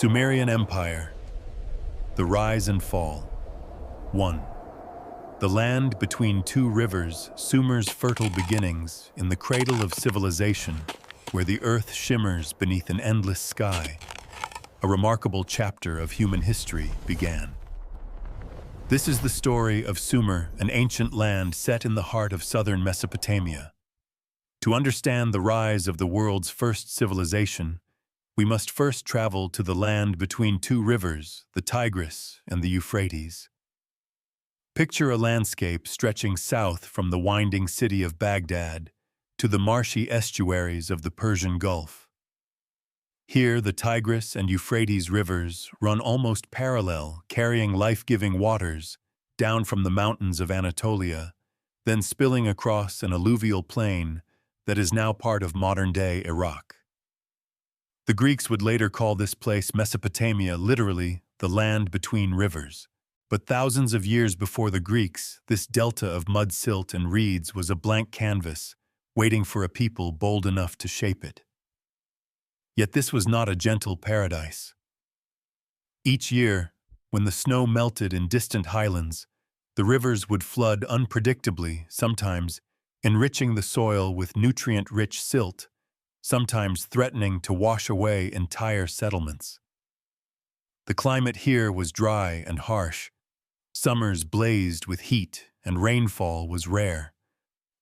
Sumerian Empire, the rise and fall. 1. The land between two rivers, Sumer's fertile beginnings, in the cradle of civilization, where the earth shimmers beneath an endless sky, a remarkable chapter of human history began. This is the story of Sumer, an ancient land set in the heart of southern Mesopotamia. To understand the rise of the world's first civilization, we must first travel to the land between two rivers, the Tigris and the Euphrates. Picture a landscape stretching south from the winding city of Baghdad to the marshy estuaries of the Persian Gulf. Here, the Tigris and Euphrates rivers run almost parallel, carrying life-giving waters down from the mountains of Anatolia, then spilling across an alluvial plain that is now part of modern-day Iraq. The Greeks would later call this place Mesopotamia, literally, the land between rivers. But thousands of years before the Greeks, this delta of mud, silt, and reeds was a blank canvas, waiting for a people bold enough to shape it. Yet this was not a gentle paradise. Each year, when the snow melted in distant highlands, the rivers would flood unpredictably, sometimes enriching the soil with nutrient-rich silt, sometimes threatening to wash away entire settlements. The climate here was dry and harsh. Summers blazed with heat, and rainfall was rare.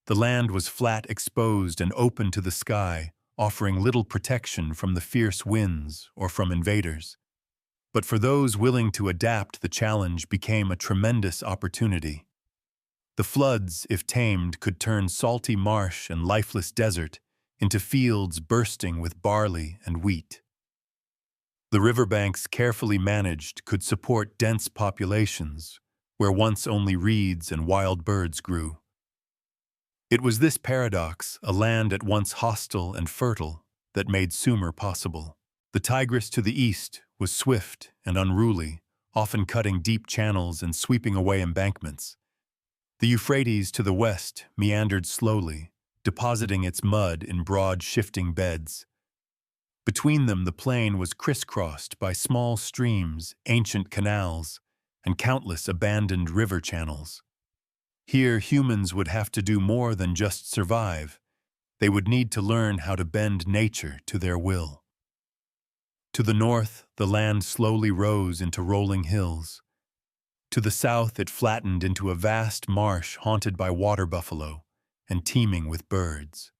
The land was flat, exposed, and open to the sky, offering little protection from the fierce winds or from invaders. But for those willing to adapt, the challenge became a tremendous opportunity. The floods, if tamed, could turn salty marsh and lifeless desert into fields bursting with barley and wheat. The riverbanks, carefully managed, could support dense populations where once only reeds and wild birds grew. It was this paradox, a land at once hostile and fertile, that made Sumer possible. The Tigris to the east was swift and unruly, often cutting deep channels and sweeping away embankments. The Euphrates to the west meandered slowly, depositing its mud in broad, shifting beds. Between them, the plain was crisscrossed by small streams, ancient canals, and countless abandoned river channels. Here, humans would have to do more than just survive. They would need to learn how to bend nature to their will. To the north, the land slowly rose into rolling hills. To the south, it flattened into a vast marsh haunted by water buffalo and teeming with birds.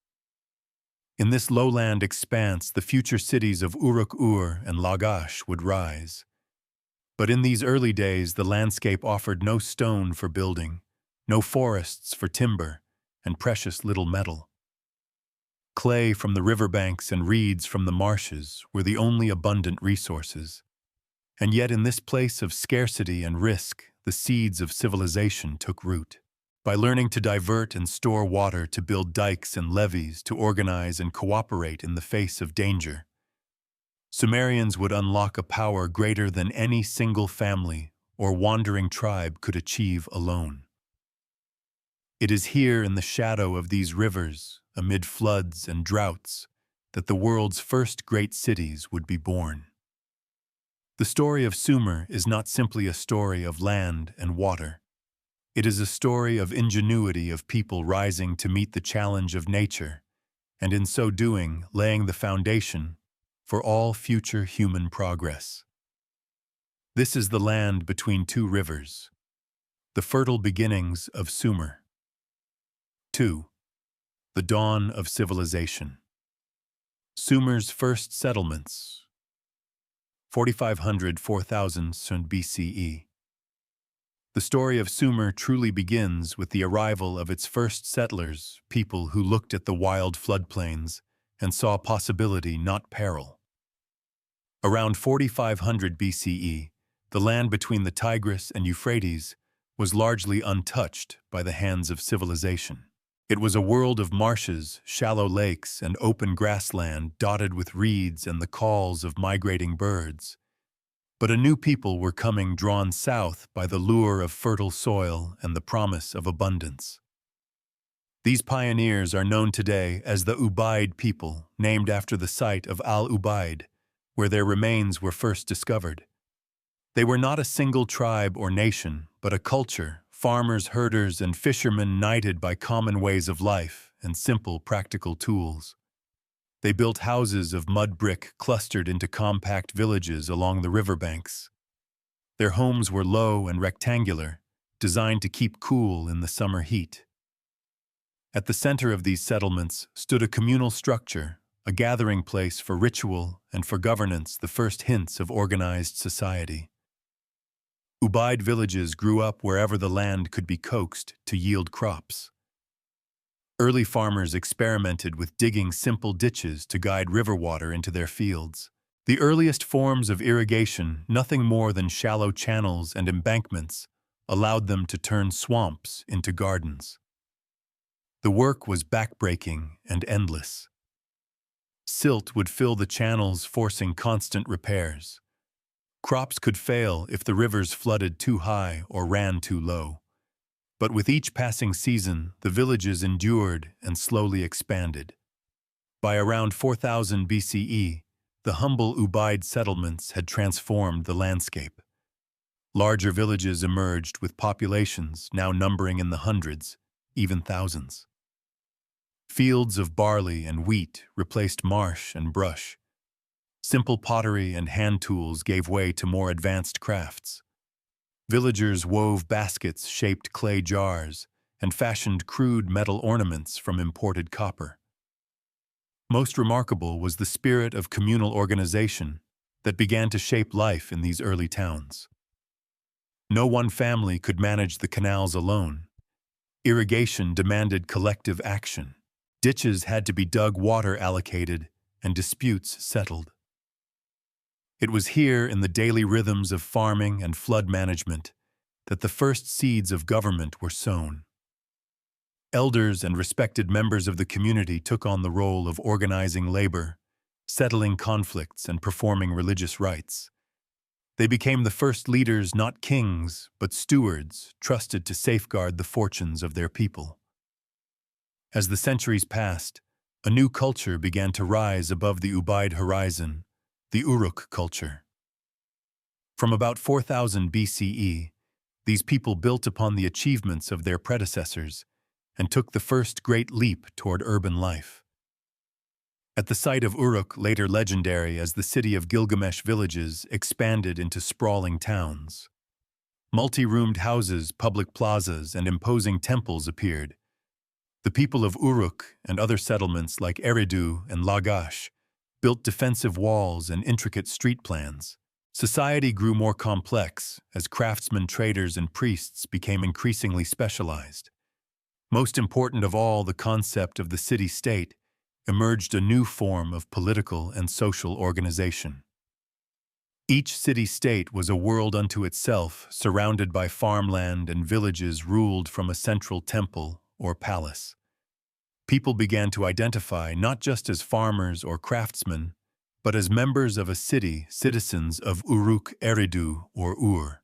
In this lowland expanse, the future cities of Uruk and Lagash would rise. But in these early days, the landscape offered no stone for building, no forests for timber, and precious little metal. Clay from the riverbanks and reeds from the marshes were the only abundant resources. And yet in this place of scarcity and risk, the seeds of civilization took root. By learning to divert and store water, to build dikes and levees, to organize and cooperate in the face of danger, Sumerians would unlock a power greater than any single family or wandering tribe could achieve alone. It is here in the shadow of these rivers, amid floods and droughts, that the world's first great cities would be born. The story of Sumer is not simply a story of land and water. It is a story of ingenuity, of people rising to meet the challenge of nature, and in so doing, laying the foundation for all future human progress. This is the land between two rivers, the fertile beginnings of Sumer. 2. The dawn of civilization. Sumer's first settlements, 4500–4000 BCE. The story of Sumer truly begins with the arrival of its first settlers, people who looked at the wild floodplains and saw possibility, not peril. Around 4500 BCE, the land between the Tigris and Euphrates was largely untouched by the hands of civilization. It was a world of marshes, shallow lakes, and open grassland dotted with reeds and the calls of migrating birds. But a new people were coming, drawn south by the lure of fertile soil and the promise of abundance. These pioneers are known today as the Ubaid people, named after the site of Al-Ubaid, where their remains were first discovered. They were not a single tribe or nation, but a culture, farmers, herders, and fishermen knighted by common ways of life and simple practical tools. They built houses of mud brick clustered into compact villages along the riverbanks. Their homes were low and rectangular, designed to keep cool in the summer heat. At the center of these settlements stood a communal structure, a gathering place for ritual and for governance, the first hints of organized society. Ubaid villages grew up wherever the land could be coaxed to yield crops. Early farmers experimented with digging simple ditches to guide river water into their fields. The earliest forms of irrigation, nothing more than shallow channels and embankments, allowed them to turn swamps into gardens. The work was backbreaking and endless. Silt would fill the channels, forcing constant repairs. Crops could fail if the rivers flooded too high or ran too low. But with each passing season, the villages endured and slowly expanded. By around 4000 BCE, the humble Ubaid settlements had transformed the landscape. Larger villages emerged with populations now numbering in the hundreds, even thousands. Fields of barley and wheat replaced marsh and brush. Simple pottery and hand tools gave way to more advanced crafts. Villagers wove baskets, shaped clay jars, and fashioned crude metal ornaments from imported copper. Most remarkable was the spirit of communal organization that began to shape life in these early towns. No one family could manage the canals alone. Irrigation demanded collective action. Ditches had to be dug, water allocated, and disputes settled. It was here, in the daily rhythms of farming and flood management, that the first seeds of government were sown. Elders and respected members of the community took on the role of organizing labor, settling conflicts, and performing religious rites. They became the first leaders, not kings, but stewards, trusted to safeguard the fortunes of their people. As the centuries passed, a new culture began to rise above the Ubaid horizon, the Uruk culture. From about 4000 BCE, these people built upon the achievements of their predecessors and took the first great leap toward urban life. At the site of Uruk, later legendary as the city of Gilgamesh, villages expanded into sprawling towns. Multi-roomed houses, public plazas, and imposing temples appeared. The people of Uruk and other settlements like Eridu and Lagash built defensive walls and intricate street plans. Society grew more complex as craftsmen, traders, and priests became increasingly specialized. Most important of all, the concept of the city-state emerged, a new form of political and social organization. Each city-state was a world unto itself, surrounded by farmland and villages ruled from a central temple or palace. People began to identify not just as farmers or craftsmen, but as members of a city, citizens of Uruk, Eridu, or Ur.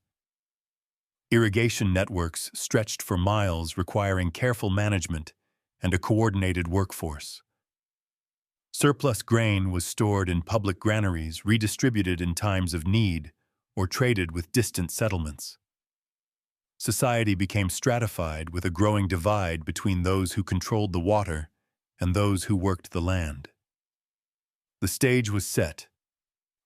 Irrigation networks stretched for miles, requiring careful management and a coordinated workforce. Surplus grain was stored in public granaries, redistributed in times of need, or traded with distant settlements. Society became stratified, with a growing divide between those who controlled the water and those who worked the land. The stage was set.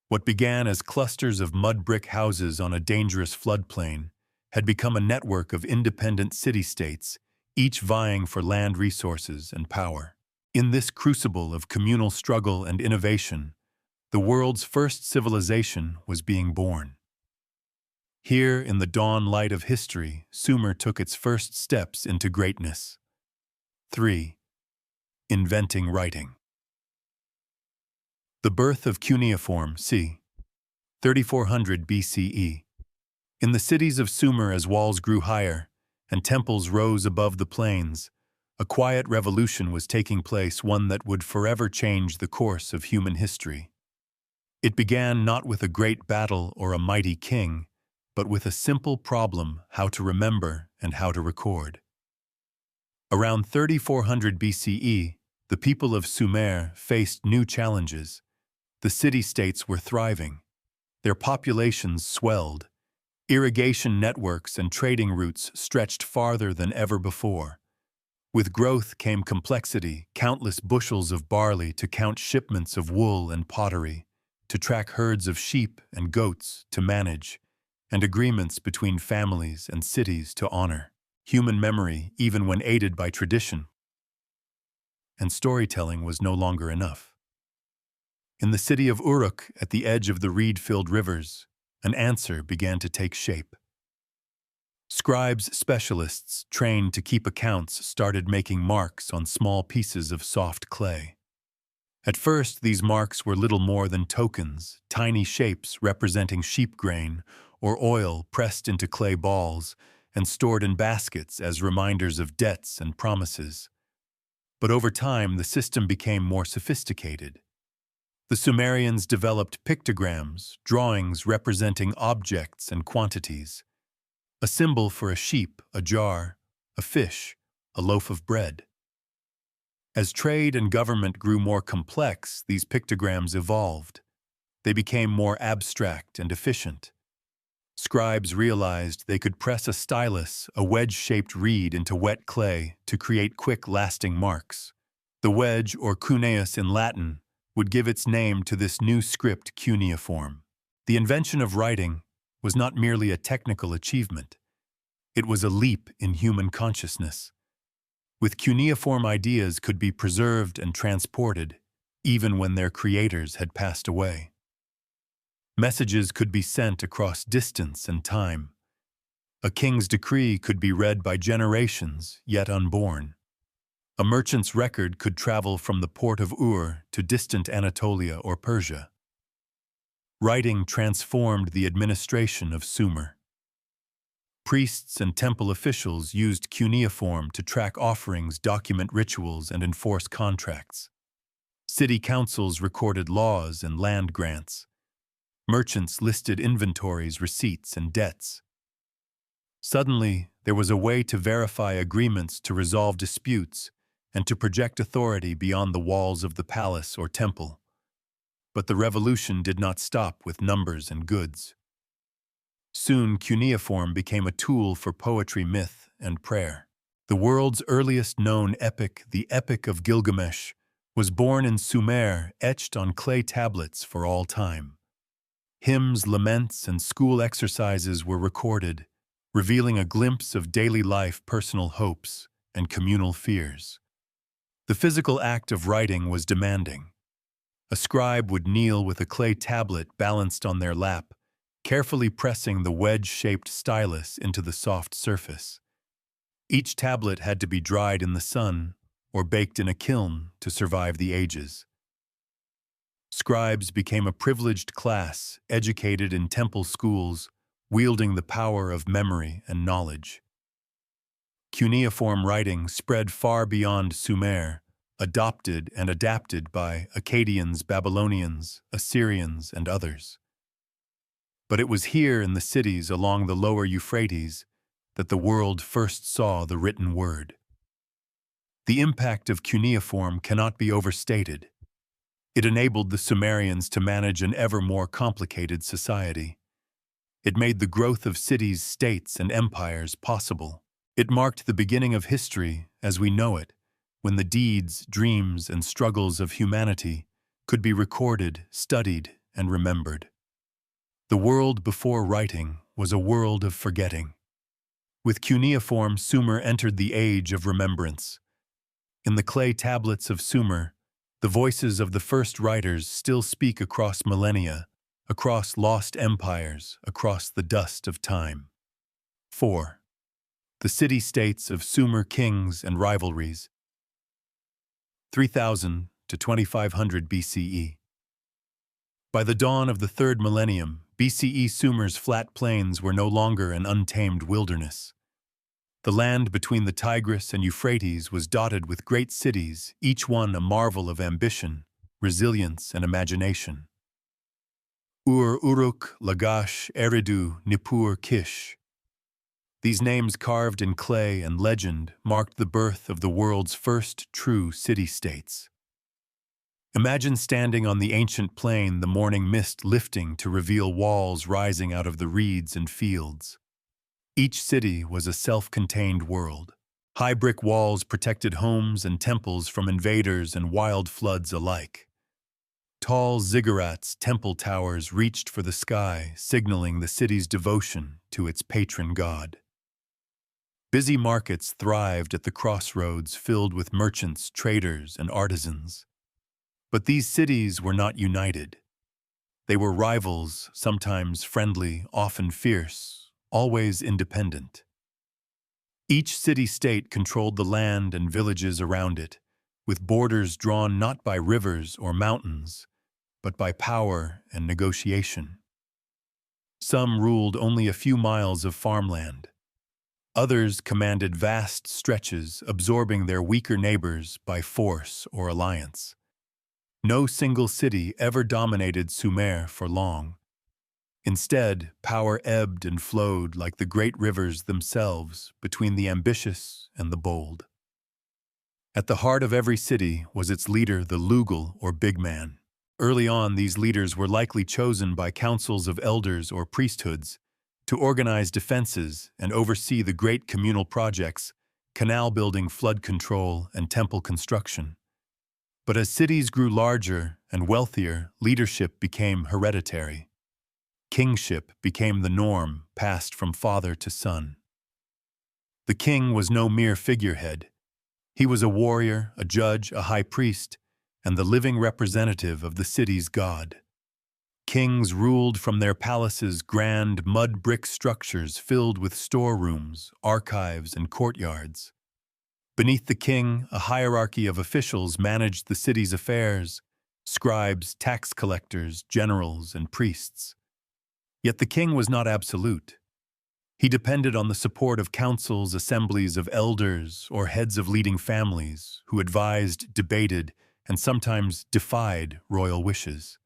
What began as clusters of mud brick houses on a dangerous floodplain had become a network of independent city-states, each vying for land resources and power. In this crucible of communal struggle and innovation, the world's first civilization was being born. Here, in the dawn light of history, Sumer took its first steps into greatness. 3. Inventing writing. The birth of cuneiform, c. 3400 BCE. In the cities of Sumer, as walls grew higher and temples rose above the plains, a quiet revolution was taking place, one that would forever change the course of human history. It began not with a great battle or a mighty king, but with a simple problem: how to remember and how to record. Around 3400 BCE, the people of Sumer faced new challenges. The city-states were thriving. Their populations swelled. Irrigation networks and trading routes stretched farther than ever before. With growth came complexity, countless bushels of barley to count shipments of wool and pottery, to track herds of sheep and goats to manage, and agreements between families and cities to honor. Human memory, even when aided by tradition, and storytelling was no longer enough. In the city of Uruk, at the edge of the reed-filled rivers, an answer began to take shape. Scribes specialists trained to keep accounts started making marks on small pieces of soft clay. At first, these marks were little more than tokens, tiny shapes representing sheep grain or oil pressed into clay balls and stored in baskets as reminders of debts and promises. But over time, the system became more sophisticated. The Sumerians developed pictograms, drawings representing objects and quantities. A symbol for a sheep, a jar, a fish, a loaf of bread. As trade and government grew more complex, these pictograms evolved. They became more abstract and efficient. Scribes realized they could press a stylus, a wedge-shaped reed, into wet clay to create quick, lasting marks. The wedge, or cuneus in Latin, would give its name to this new script cuneiform. The invention of writing was not merely a technical achievement. It was a leap in human consciousness. With cuneiform, ideas could be preserved and transported, even when their creators had passed away. Messages could be sent across distance and time. A king's decree could be read by generations yet unborn. A merchant's record could travel from the port of Ur to distant Anatolia or Persia. Writing transformed the administration of Sumer. Priests and temple officials used cuneiform to track offerings, document rituals, and enforce contracts. City councils recorded laws and land grants. Merchants listed inventories, receipts, and debts. Suddenly, there was a way to verify agreements, to resolve disputes, and to project authority beyond the walls of the palace or temple. But the revolution did not stop with numbers and goods. Soon, cuneiform became a tool for poetry, myth, and prayer. The world's earliest known epic, the Epic of Gilgamesh, was born in Sumer, etched on clay tablets for all time. Hymns, laments, and school exercises were recorded, revealing a glimpse of daily life, personal hopes, and communal fears. The physical act of writing was demanding. A scribe would kneel with a clay tablet balanced on their lap, carefully pressing the wedge-shaped stylus into the soft surface. Each tablet had to be dried in the sun or baked in a kiln to survive the ages. Scribes became a privileged class, educated in temple schools, wielding the power of memory and knowledge. Cuneiform writing spread far beyond Sumer, adopted and adapted by Akkadians, Babylonians, Assyrians, and others. But it was here in the cities along the lower Euphrates that the world first saw the written word. The impact of cuneiform cannot be overstated. It enabled the Sumerians to manage an ever more complicated society. It made the growth of cities, states, and empires possible. It marked the beginning of history as we know it, when the deeds, dreams, and struggles of humanity could be recorded, studied, and remembered. The world before writing was a world of forgetting. With cuneiform, Sumer entered the age of remembrance. In the clay tablets of Sumer, the voices of the first writers still speak across millennia, across lost empires, across the dust of time. 4. The city-states of Sumer, kings and rivalries. 3000 to 2500 BCE. By the dawn of the third millennium, BCE, Sumer's flat plains were no longer an untamed wilderness. The land between the Tigris and Euphrates was dotted with great cities, each one a marvel of ambition, resilience, and imagination. Uruk, Lagash, Eridu, Nippur, Kish. These names carved in clay and legend marked the birth of the world's first true city-states. Imagine standing on the ancient plain, the morning mist lifting to reveal walls rising out of the reeds and fields. Each city was a self-contained world. High brick walls protected homes and temples from invaders and wild floods alike. Tall ziggurats, temple towers reached for the sky, signaling the city's devotion to its patron god. Busy markets thrived at the crossroads filled with merchants, traders, and artisans. But these cities were not united. They were rivals, sometimes friendly, often fierce, always independent. Each city-state controlled the land and villages around it, with borders drawn not by rivers or mountains, but by power and negotiation. Some ruled only a few miles of farmland. Others commanded vast stretches, absorbing their weaker neighbors by force or alliance. No single city ever dominated Sumer for long. Instead, power ebbed and flowed like the great rivers themselves between the ambitious and the bold. At the heart of every city was its leader, the Lugal or big man. Early on, these leaders were likely chosen by councils of elders or priesthoods to organize defenses and oversee the great communal projects, canal building, flood control, and temple construction. But as cities grew larger and wealthier, leadership became hereditary. Kingship became the norm, passed from father to son. The king was no mere figurehead. He was a warrior, a judge, a high priest, and the living representative of the city's god. Kings ruled from their palaces, grand mud brick structures filled with storerooms, archives, and courtyards. Beneath the king, a hierarchy of officials managed the city's affairs: scribes, tax collectors, generals, and priests. Yet the king was not absolute. He depended on the support of councils, assemblies of elders, or heads of leading families who advised, debated, and sometimes defied royal wishes.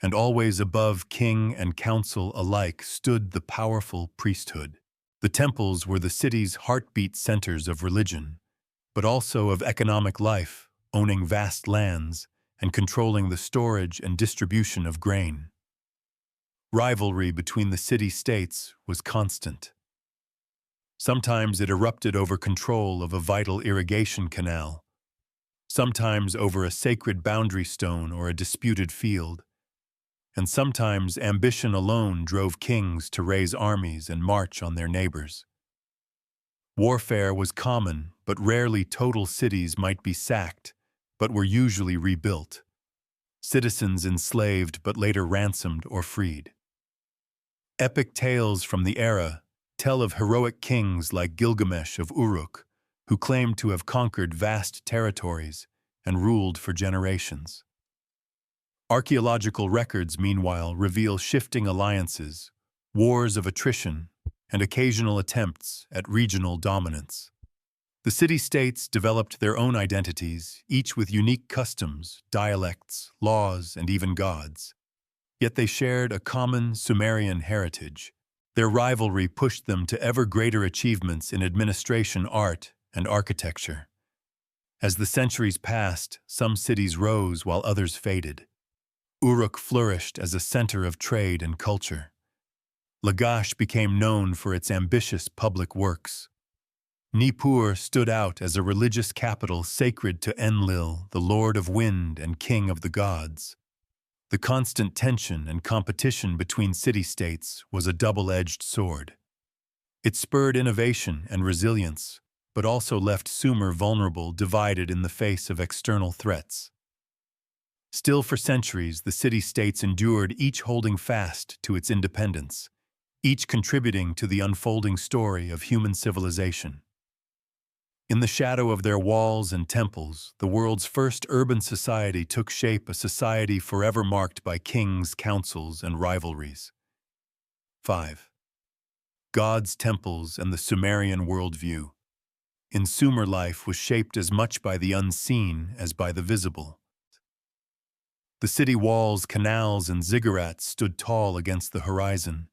And always above king and council alike stood the powerful priesthood. The temples were the city's heartbeat centers of religion, but also of economic life, owning vast lands and controlling the storage and distribution of grain. Rivalry between the city-states was constant. Sometimes it erupted over control of a vital irrigation canal, sometimes over a sacred boundary stone or a disputed field, and sometimes ambition alone drove kings to raise armies and march on their neighbors. Warfare was common, but rarely total cities might be sacked, but were usually rebuilt. Citizens enslaved but later ransomed or freed. Epic tales from the era tell of heroic kings like Gilgamesh of Uruk, who claimed to have conquered vast territories and ruled for generations. Archaeological records, meanwhile, reveal shifting alliances, wars of attrition, and occasional attempts at regional dominance. The city-states developed their own identities, each with unique customs, dialects, laws, and even gods. Yet they shared a common Sumerian heritage. Their rivalry pushed them to ever greater achievements in administration, art, and architecture. As the centuries passed, some cities rose while others faded. Uruk flourished as a center of trade and culture. Lagash became known for its ambitious public works. Nippur stood out as a religious capital sacred to Enlil, the lord of wind and king of the gods. The constant tension and competition between city-states was a double-edged sword. It spurred innovation and resilience, but also left Sumer vulnerable, divided in the face of external threats. Still, for centuries, the city-states endured, each holding fast to its independence, each contributing to the unfolding story of human civilization. In the shadow of their walls and temples, the world's first urban society took shape, a society forever marked by kings, councils, and rivalries. 5. Gods, temples, and the Sumerian worldview. In Sumer, life was shaped as much by the unseen as by the visible. The city walls, canals, and ziggurats stood tall against the horizon,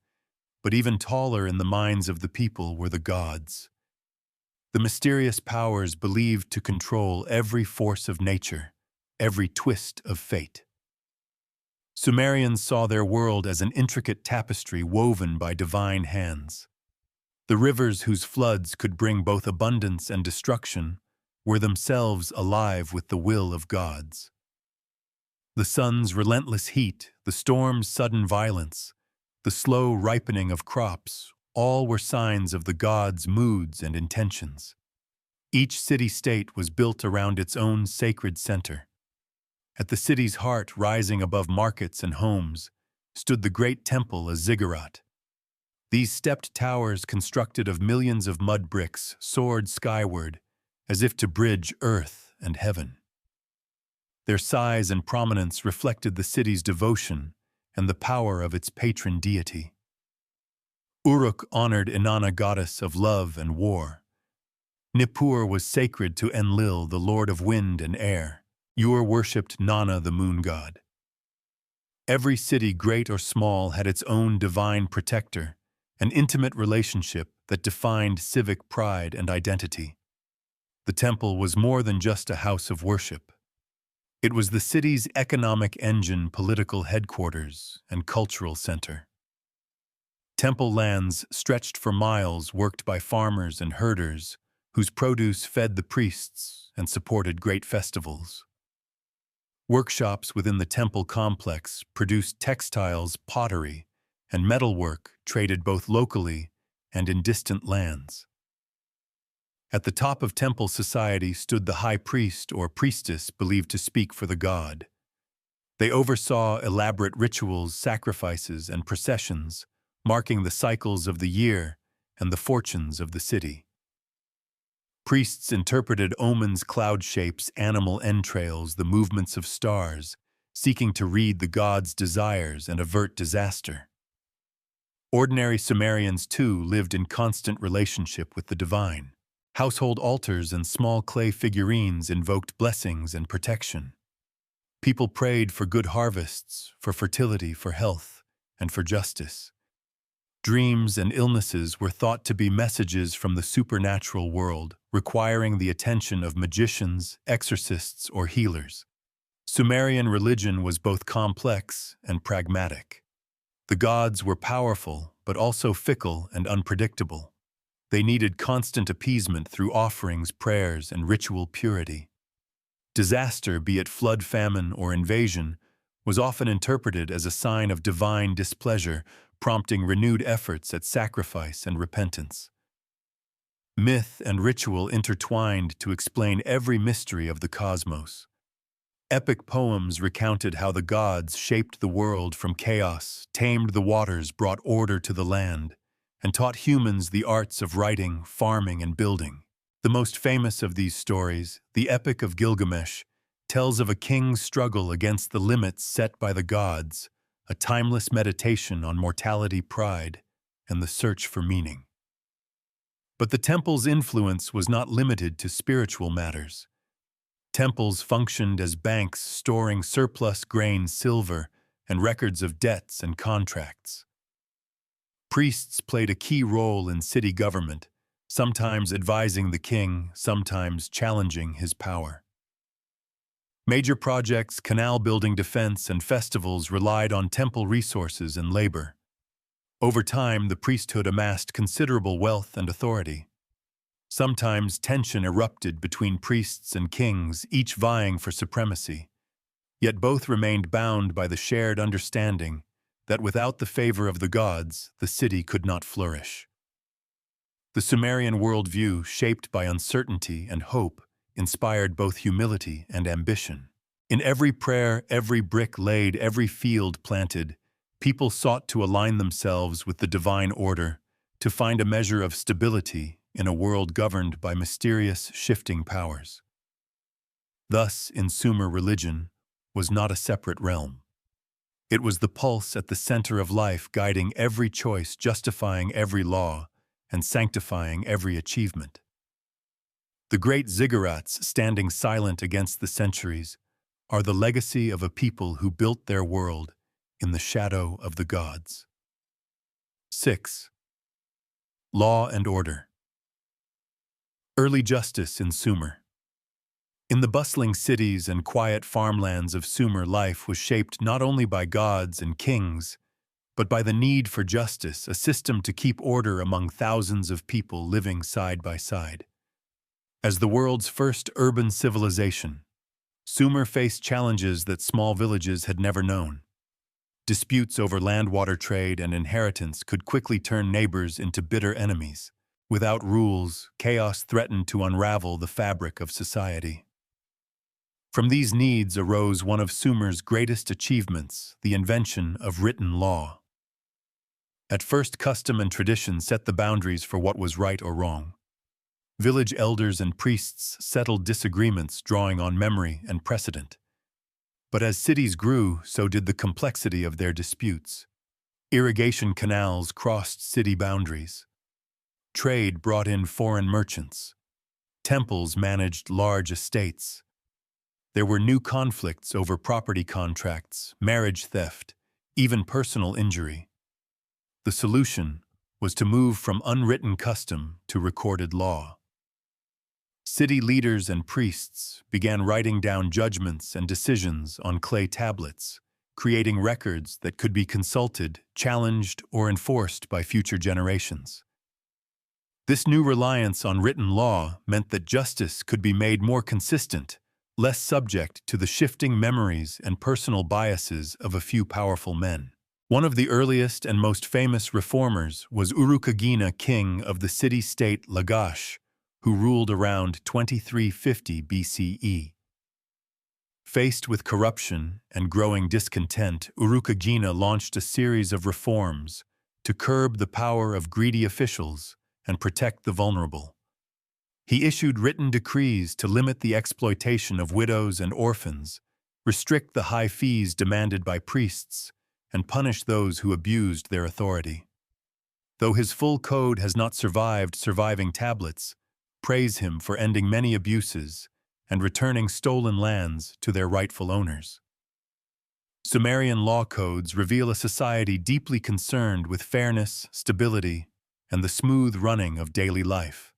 but even taller in the minds of the people were the gods. The mysterious powers believed to control every force of nature, every twist of fate. Sumerians saw their world as an intricate tapestry woven by divine hands. The rivers whose floods could bring both abundance and destruction were themselves alive with the will of gods. The sun's relentless heat, the storm's sudden violence, the slow ripening of crops, all were signs of the gods' moods and intentions. Each city-state was built around its own sacred center. At the city's heart, rising above markets and homes, stood the great temple, a ziggurat. These stepped towers, constructed of millions of mud bricks, soared skyward, as if to bridge earth and heaven. Their size and prominence reflected the city's devotion and the power of its patron deity. Uruk honored Inanna, goddess of love and war. Nippur was sacred to Enlil, the lord of wind and air. Ur worshipped Nanna, the moon god. Every city, great or small, had its own divine protector, an intimate relationship that defined civic pride and identity. The temple was more than just a house of worship. It was the city's economic engine, political headquarters, and cultural center. Temple lands stretched for miles, worked by farmers and herders, whose produce fed the priests and supported great festivals. Workshops within the temple complex produced textiles, pottery, and metalwork traded both locally and in distant lands. At the top of temple society stood the high priest or priestess believed to speak for the god. They oversaw elaborate rituals, sacrifices, and processions, marking the cycles of the year and the fortunes of the city. Priests interpreted omens, cloud shapes, animal entrails, the movements of stars, seeking to read the gods' desires and avert disaster. Ordinary Sumerians, too, lived in constant relationship with the divine. Household altars and small clay figurines invoked blessings and protection. People prayed for good harvests, for fertility, for health, and for justice. Dreams and illnesses were thought to be messages from the supernatural world, requiring the attention of magicians, exorcists, or healers. Sumerian religion was both complex and pragmatic. The gods were powerful, but also fickle and unpredictable. They needed constant appeasement through offerings, prayers, and ritual purity. Disaster, be it flood, famine, or invasion, was often interpreted as a sign of divine displeasure, prompting renewed efforts at sacrifice and repentance. Myth and ritual intertwined to explain every mystery of the cosmos. Epic poems recounted how the gods shaped the world from chaos, tamed the waters, brought order to the land, and taught humans the arts of writing, farming, and building. The most famous of these stories, the Epic of Gilgamesh, tells of a king's struggle against the limits set by the gods, a timeless meditation on mortality, pride, and the search for meaning. But the temple's influence was not limited to spiritual matters. Temples functioned as banks storing surplus grain, silver, and records of debts and contracts. Priests played a key role in city government, sometimes advising the king, sometimes challenging his power. Major projects, canal building, defense, and festivals relied on temple resources and labor. Over time, the priesthood amassed considerable wealth and authority. Sometimes tension erupted between priests and kings, each vying for supremacy. Yet both remained bound by the shared understanding that without the favor of the gods, the city could not flourish. The Sumerian worldview, shaped by uncertainty and hope, inspired both humility and ambition. In every prayer, every brick laid, every field planted, people sought to align themselves with the divine order, to find a measure of stability in a world governed by mysterious, shifting powers. Thus, in Sumer, religion was not a separate realm. It was the pulse at the center of life, guiding every choice, justifying every law, and sanctifying every achievement. The great ziggurats, standing silent against the centuries, are the legacy of a people who built their world in the shadow of the gods. 6. Law and order. Early justice in Sumer. In the bustling cities and quiet farmlands of Sumer, life was shaped not only by gods and kings, but by the need for justice, a system to keep order among thousands of people living side by side. As the world's first urban civilization, Sumer faced challenges that small villages had never known. Disputes over land-water trade and inheritance could quickly turn neighbors into bitter enemies. Without rules, chaos threatened to unravel the fabric of society. From these needs arose one of Sumer's greatest achievements, the invention of written law. At first, custom and tradition set the boundaries for what was right or wrong. Village elders and priests settled disagreements, drawing on memory and precedent. But as cities grew, so did the complexity of their disputes. Irrigation canals crossed city boundaries. Trade brought in foreign merchants. Temples managed large estates. There were new conflicts over property contracts, marriage theft, even personal injury. The solution was to move from unwritten custom to recorded law. City leaders and priests began writing down judgments and decisions on clay tablets, creating records that could be consulted, challenged, or enforced by future generations. This new reliance on written law meant that justice could be made more consistent, less subject to the shifting memories and personal biases of a few powerful men. One of the earliest and most famous reformers was Uruk, king of the city-state Lagash, who ruled around 2350 BCE. Faced with corruption and growing discontent, Uruk launched a series of reforms to curb the power of greedy officials and protect the vulnerable. He issued written decrees to limit the exploitation of widows and orphans, restrict the high fees demanded by priests, and punish those who abused their authority. Though his full code has not survived surviving tablets, praise him for ending many abuses and returning stolen lands to their rightful owners. Sumerian law codes reveal a society deeply concerned with fairness, stability, and the smooth running of daily life.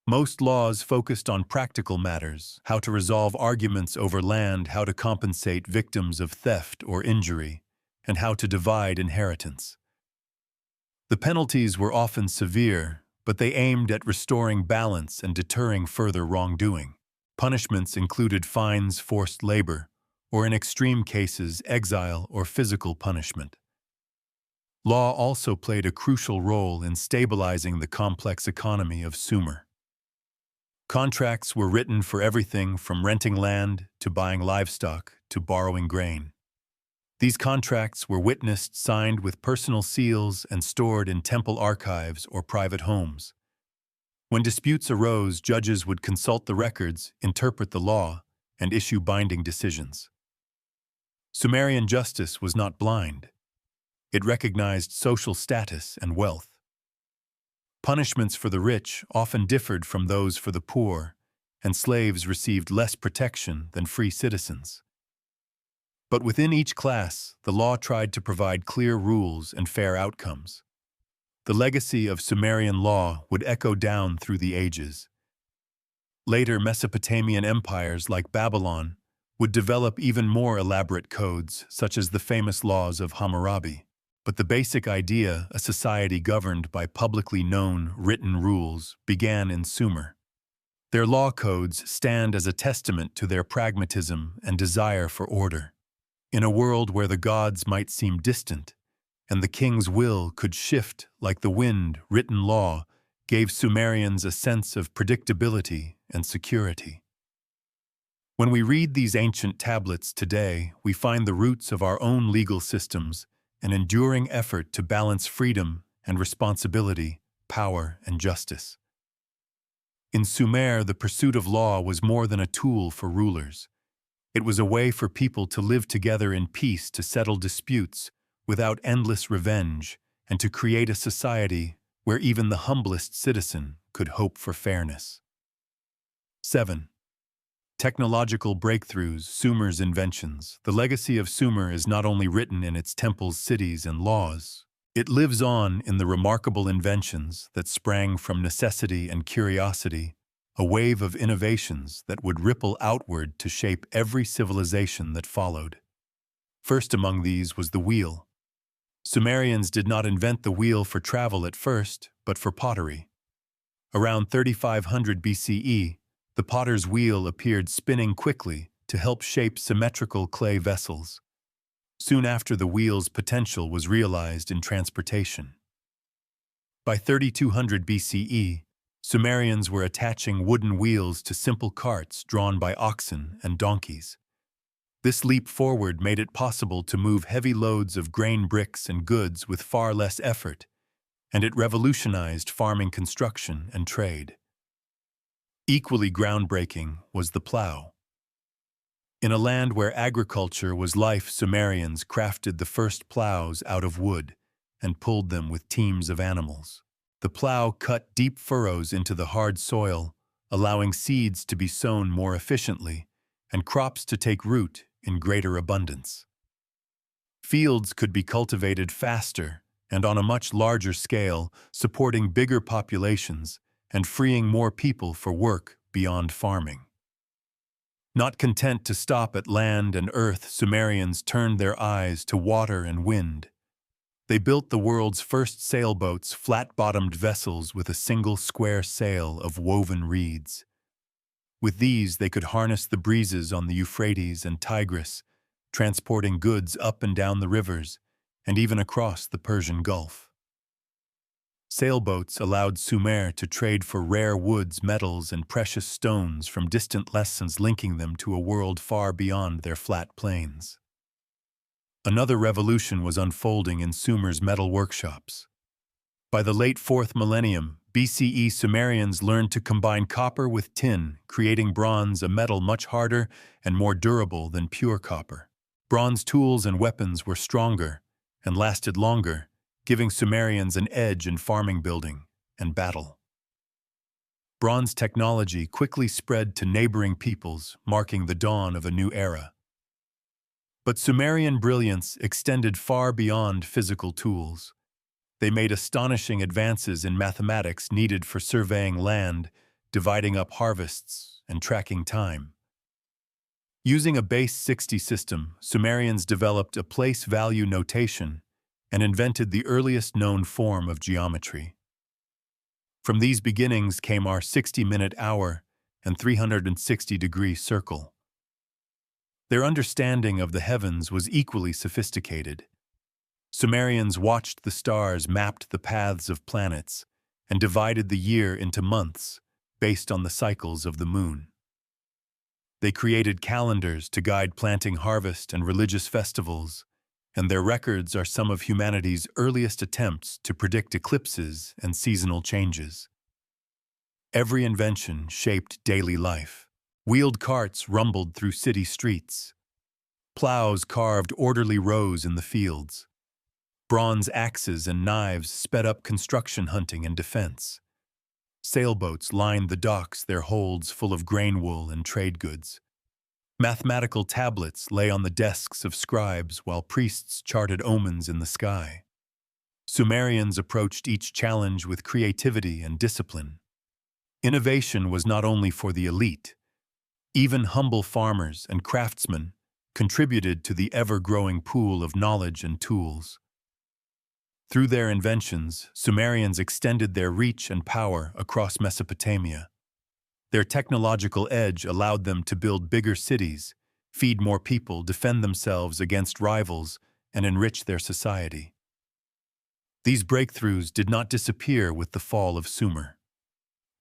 Most laws focused on practical matters, how to resolve arguments over land, how to compensate victims of theft or injury, and how to divide inheritance. The penalties were often severe, but they aimed at restoring balance and deterring further wrongdoing. Punishments included fines, forced labor, or in extreme cases, exile or physical punishment. Law also played a crucial role in stabilizing the complex economy of Sumer. Contracts were written for everything from renting land to buying livestock to borrowing grain. These contracts were witnessed, signed with personal seals, and stored in temple archives or private homes. When disputes arose, judges would consult the records, interpret the law, and issue binding decisions. Sumerian justice was not blind. It recognized social status and wealth. Punishments for the rich often differed from those for the poor, and slaves received less protection than free citizens. But within each class, the law tried to provide clear rules and fair outcomes. The legacy of Sumerian law would echo down through the ages. Later Mesopotamian empires like Babylon would develop even more elaborate codes, such as the famous laws of Hammurabi. But the basic idea, a society governed by publicly known, written rules, began in Sumer. Their law codes stand as a testament to their pragmatism and desire for order. In a world where the gods might seem distant, and the king's will could shift like the wind, written law gave Sumerians a sense of predictability and security. When we read these ancient tablets today, we find the roots of our own legal systems, an enduring effort to balance freedom and responsibility, power and justice. In Sumer, the pursuit of law was more than a tool for rulers. It was a way for people to live together in peace, to settle disputes without endless revenge, and to create a society where even the humblest citizen could hope for fairness. 7. Technological breakthroughs, Sumer's inventions. The legacy of Sumer is not only written in its temples, cities, and laws. It lives on in the remarkable inventions that sprang from necessity and curiosity, a wave of innovations that would ripple outward to shape every civilization that followed. First among these was the wheel. Sumerians did not invent the wheel for travel at first, but for pottery. Around 3500 BCE, the potter's wheel appeared spinning quickly to help shape symmetrical clay vessels. Soon after, the wheel's potential was realized in transportation. By 3200 BCE, Sumerians were attaching wooden wheels to simple carts drawn by oxen and donkeys. This leap forward made it possible to move heavy loads of grain, bricks, and goods with far less effort, and it revolutionized farming construction and trade. Equally groundbreaking was the plow. In a land where agriculture was life, Sumerians crafted the first plows out of wood and pulled them with teams of animals. The plow cut deep furrows into the hard soil, allowing seeds to be sown more efficiently and crops to take root in greater abundance. Fields could be cultivated faster and on a much larger scale, supporting bigger populations and freeing more people for work beyond farming. Not content to stop at land and earth, Sumerians turned their eyes to water and wind. They built the world's first sailboats, flat-bottomed vessels with a single square sail of woven reeds. With these, they could harness the breezes on the Euphrates and Tigris, transporting goods up and down the rivers, and even across the Persian Gulf. Sailboats allowed Sumer to trade for rare woods, metals, and precious stones from distant lands, linking them to a world far beyond their flat plains. Another revolution was unfolding in Sumer's metal workshops. By the late 4th millennium BCE, Sumerians learned to combine copper with tin, creating bronze, a metal much harder and more durable than pure copper. Bronze tools and weapons were stronger and lasted longer, giving Sumerians an edge in farming, building, and battle. Bronze technology quickly spread to neighboring peoples, marking the dawn of a new era. But Sumerian brilliance extended far beyond physical tools. They made astonishing advances in mathematics needed for surveying land, dividing up harvests, and tracking time. Using a base 60 system, Sumerians developed a place value notation and invented the earliest known form of geometry. From these beginnings came our 60-minute hour and 360-degree circle. Their understanding of the heavens was equally sophisticated. Sumerians watched the stars, mapped the paths of planets, and divided the year into months based on the cycles of the moon. They created calendars to guide planting, harvest, and religious festivals, and their records are some of humanity's earliest attempts to predict eclipses and seasonal changes. Every invention shaped daily life. Wheeled carts rumbled through city streets. Plows carved orderly rows in the fields. Bronze axes and knives sped up construction, hunting, and defense. Sailboats lined the docks, their holds full of grain, wool, and trade goods. Mathematical tablets lay on the desks of scribes while priests charted omens in the sky. Sumerians approached each challenge with creativity and discipline. Innovation was not only for the elite. Even humble farmers and craftsmen contributed to the ever-growing pool of knowledge and tools. Through their inventions, Sumerians extended their reach and power across Mesopotamia. Their technological edge allowed them to build bigger cities, feed more people, defend themselves against rivals, and enrich their society. These breakthroughs did not disappear with the fall of Sumer.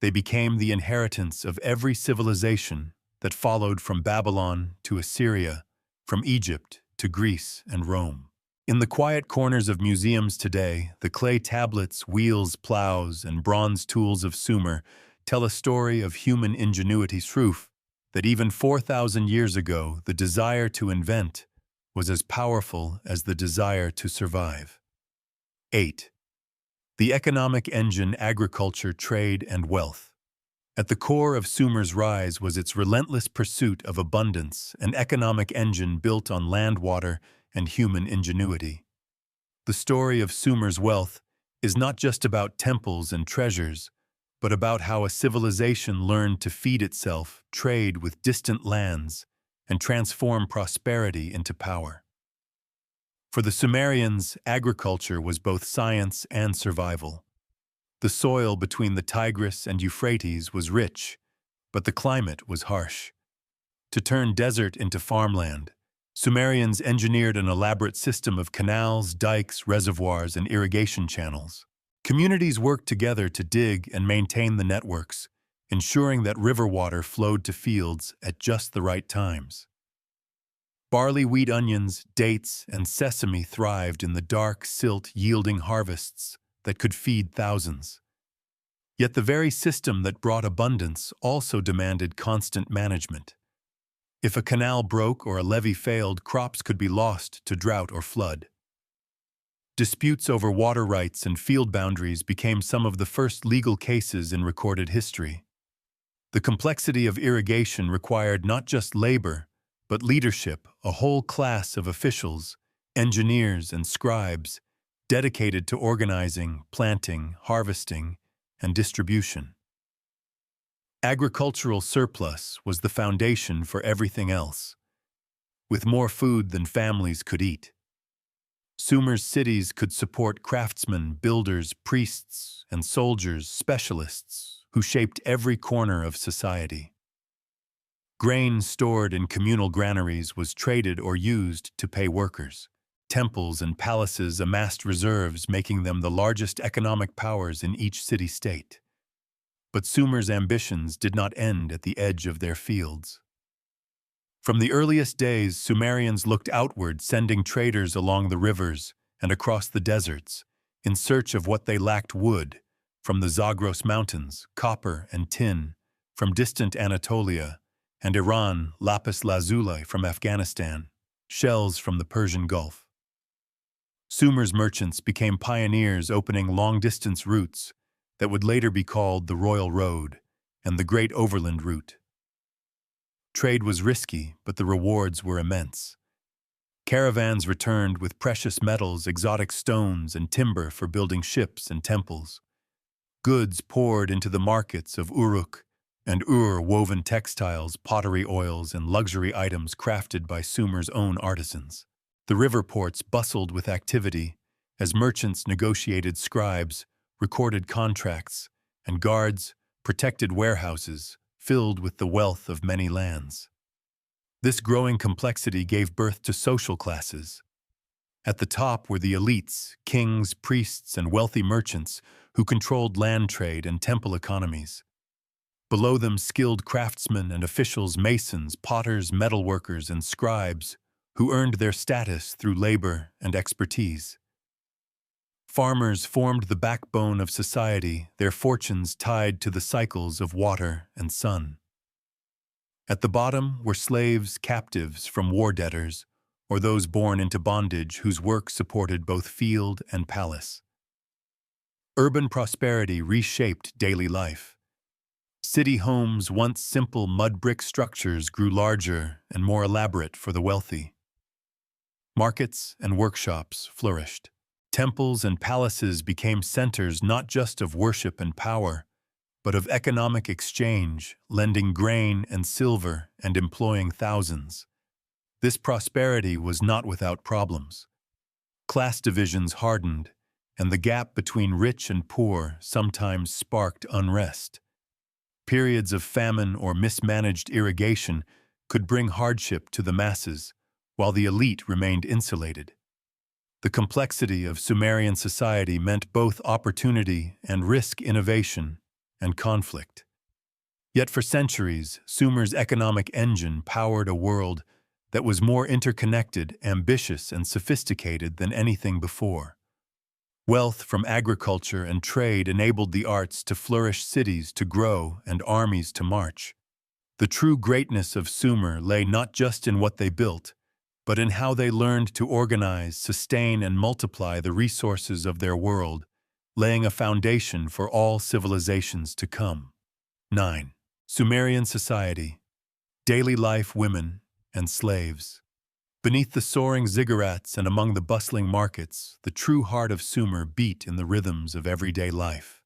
They became the inheritance of every civilization that followed, from Babylon to Assyria, from Egypt to Greece and Rome. In the quiet corners of museums today, the clay tablets, wheels, plows, and bronze tools of Sumer tell a story of human ingenuity, proof that even 4,000 years ago, the desire to invent was as powerful as the desire to survive. 8. The economic engine: agriculture, trade, and wealth. At the core of Sumer's rise was its relentless pursuit of abundance, an economic engine built on land, water, and human ingenuity. The story of Sumer's wealth is not just about temples and treasures, but about how a civilization learned to feed itself, trade with distant lands, and transform prosperity into power. For the Sumerians, agriculture was both science and survival. The soil between the Tigris and Euphrates was rich, but the climate was harsh. To turn desert into farmland, Sumerians engineered an elaborate system of canals, dikes, reservoirs, and irrigation channels. Communities worked together to dig and maintain the networks, ensuring that river water flowed to fields at just the right times. Barley, wheat, onions, dates, and sesame thrived in the dark, silt-yielding harvests that could feed thousands. Yet the very system that brought abundance also demanded constant management. If a canal broke or a levee failed, crops could be lost to drought or flood. Disputes over water rights and field boundaries became some of the first legal cases in recorded history. The complexity of irrigation required not just labor, but leadership, a whole class of officials, engineers, and scribes dedicated to organizing, planting, harvesting, and distribution. Agricultural surplus was the foundation for everything else, with more food than families could eat. Sumer's cities could support craftsmen, builders, priests, and soldiers, specialists, who shaped every corner of society. Grain stored in communal granaries was traded or used to pay workers. Temples and palaces amassed reserves, making them the largest economic powers in each city-state. But Sumer's ambitions did not end at the edge of their fields. From the earliest days, Sumerians looked outward, sending traders along the rivers and across the deserts in search of what they lacked: wood from the Zagros Mountains, copper and tin from distant Anatolia, and Iran, lapis lazuli from Afghanistan, shells from the Persian Gulf. Sumer's merchants became pioneers, opening long-distance routes that would later be called the Royal Road and the Great Overland Route. Trade was risky, but the rewards were immense. Caravans returned with precious metals, exotic stones, and timber for building ships and temples. Goods poured into the markets of Uruk and woven textiles, pottery, oils, and luxury items crafted by Sumer's own artisans. The river ports bustled with activity as merchants negotiated, scribes recorded contracts, and guards protected warehouses filled with the wealth of many lands. This growing complexity gave birth to social classes. At the top were the elites, kings, priests, and wealthy merchants who controlled land trade and temple economies. Below them, skilled craftsmen and officials, masons, potters, metalworkers, and scribes, who earned their status through labor and expertise. Farmers formed the backbone of society, their fortunes tied to the cycles of water and sun. At the bottom were slaves, captives from war debtors, or those born into bondage whose work supported both field and palace. Urban prosperity reshaped daily life. City homes, once simple mud brick structures, grew larger and more elaborate for the wealthy. Markets and workshops flourished. Temples and palaces became centers not just of worship and power, but of economic exchange, lending grain and silver and employing thousands. This prosperity was not without problems. Class divisions hardened, and the gap between rich and poor sometimes sparked unrest. Periods of famine or mismanaged irrigation could bring hardship to the masses, while the elite remained insulated. The complexity of Sumerian society meant both opportunity and risk, innovation and conflict. Yet for centuries, Sumer's economic engine powered a world that was more interconnected, ambitious, and sophisticated than anything before. Wealth from agriculture and trade enabled the arts to flourish, cities to grow, and armies to march. The true greatness of Sumer lay not just in what they built, but in how they learned to organize, sustain, and multiply the resources of their world, laying a foundation for all civilizations to come. 9. Sumerian society. Daily life, women, and slaves. Beneath the soaring ziggurats and among the bustling markets, the true heart of Sumer beat in the rhythms of everyday life.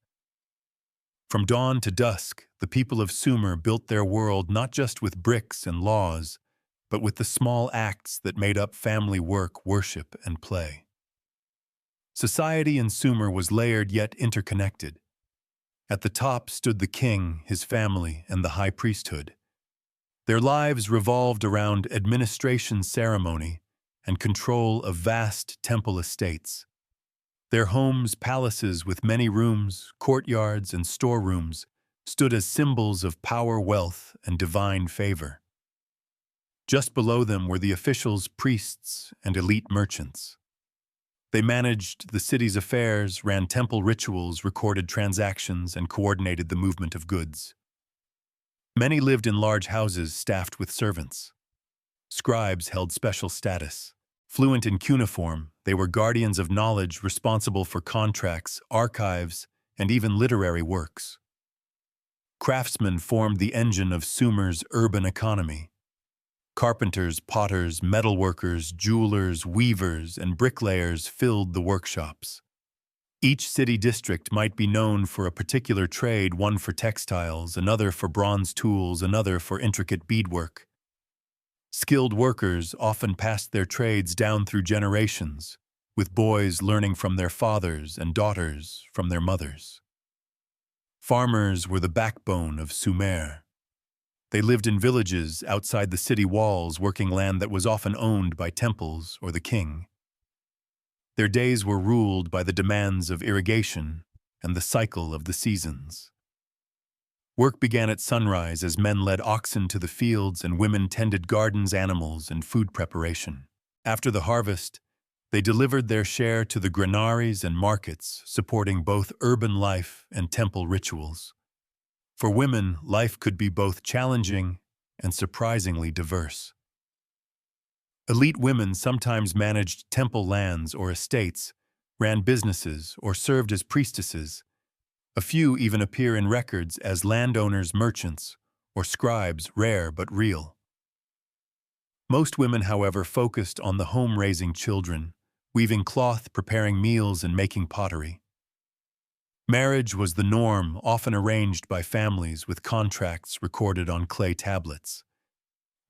From dawn to dusk, the people of Sumer built their world not just with bricks and laws, but with the small acts that made up family work, worship, and play. Society in Sumer was layered yet interconnected. At the top stood the king, his family, and the high priesthood. Their lives revolved around administration ceremony and control of vast temple estates. Their homes, palaces with many rooms, courtyards, and storerooms stood as symbols of power, wealth, and divine favor. Just below them were the officials, priests, and elite merchants. They managed the city's affairs, ran temple rituals, recorded transactions, and coordinated the movement of goods. Many lived in large houses staffed with servants. Scribes held special status. Fluent in cuneiform, they were guardians of knowledge responsible for contracts, archives, and even literary works. Craftsmen formed the engine of Sumer's urban economy. Carpenters, potters, metalworkers, jewelers, weavers, and bricklayers filled the workshops. Each city district might be known for a particular trade, one for textiles, another for bronze tools, another for intricate beadwork. Skilled workers often passed their trades down through generations, with boys learning from their fathers and daughters from their mothers. Farmers were the backbone of Sumer. They lived in villages outside the city walls, working land that was often owned by temples or the king. Their days were ruled by the demands of irrigation and the cycle of the seasons. Work began at sunrise as men led oxen to the fields and women tended gardens, animals, and food preparation. After the harvest, they delivered their share to the granaries and markets, supporting both urban life and temple rituals. For women, life could be both challenging and surprisingly diverse. Elite women sometimes managed temple lands or estates, ran businesses, or served as priestesses. A few even appear in records as landowners, merchants, or scribes, rare but real. Most women, however, focused on the home raising children, weaving cloth, preparing meals, and making pottery. Marriage was the norm, often arranged by families with contracts recorded on clay tablets.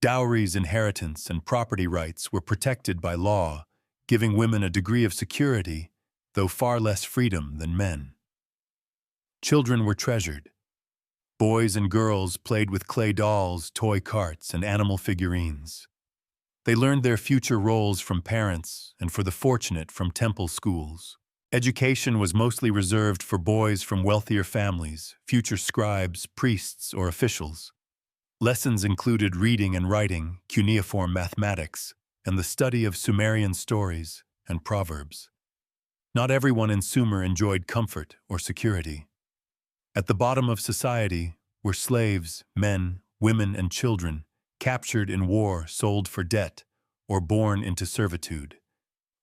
Dowries, inheritance, and property rights were protected by law, giving women a degree of security, though far less freedom than men. Children were treasured. Boys and girls played with clay dolls, toy carts, and animal figurines. They learned their future roles from parents and, for the fortunate, from temple schools. Education was mostly reserved for boys from wealthier families, future scribes, priests, or officials. Lessons included reading and writing, cuneiform mathematics, and the study of Sumerian stories and proverbs. Not everyone in Sumer enjoyed comfort or security. At the bottom of society were slaves, men, women, and children, captured in war, sold for debt, or born into servitude.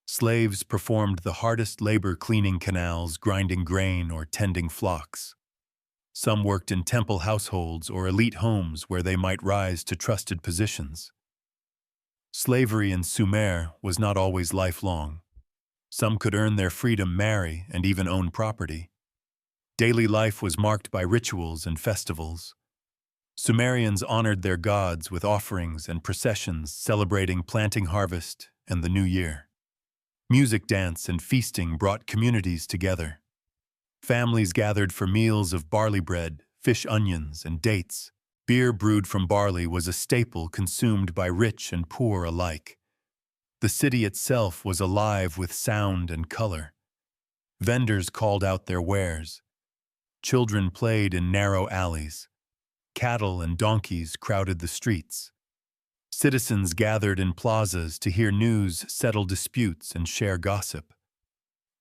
Slaves performed the hardest labor, cleaning canals, grinding grain, or tending flocks. Some worked in temple households or elite homes where they might rise to trusted positions. Slavery in Sumer was not always lifelong. Some could earn their freedom, marry, and even own property. Daily life was marked by rituals and festivals. Sumerians honored their gods with offerings and processions celebrating planting, harvest, and the new year. Music, dance, and feasting brought communities together. Families gathered for meals of barley bread, fish, onions, and dates. Beer brewed from barley was a staple consumed by rich and poor alike. The city itself was alive with sound and color. Vendors called out their wares. Children played in narrow alleys. Cattle and donkeys crowded the streets. Citizens gathered in plazas to hear news, settle disputes, and share gossip.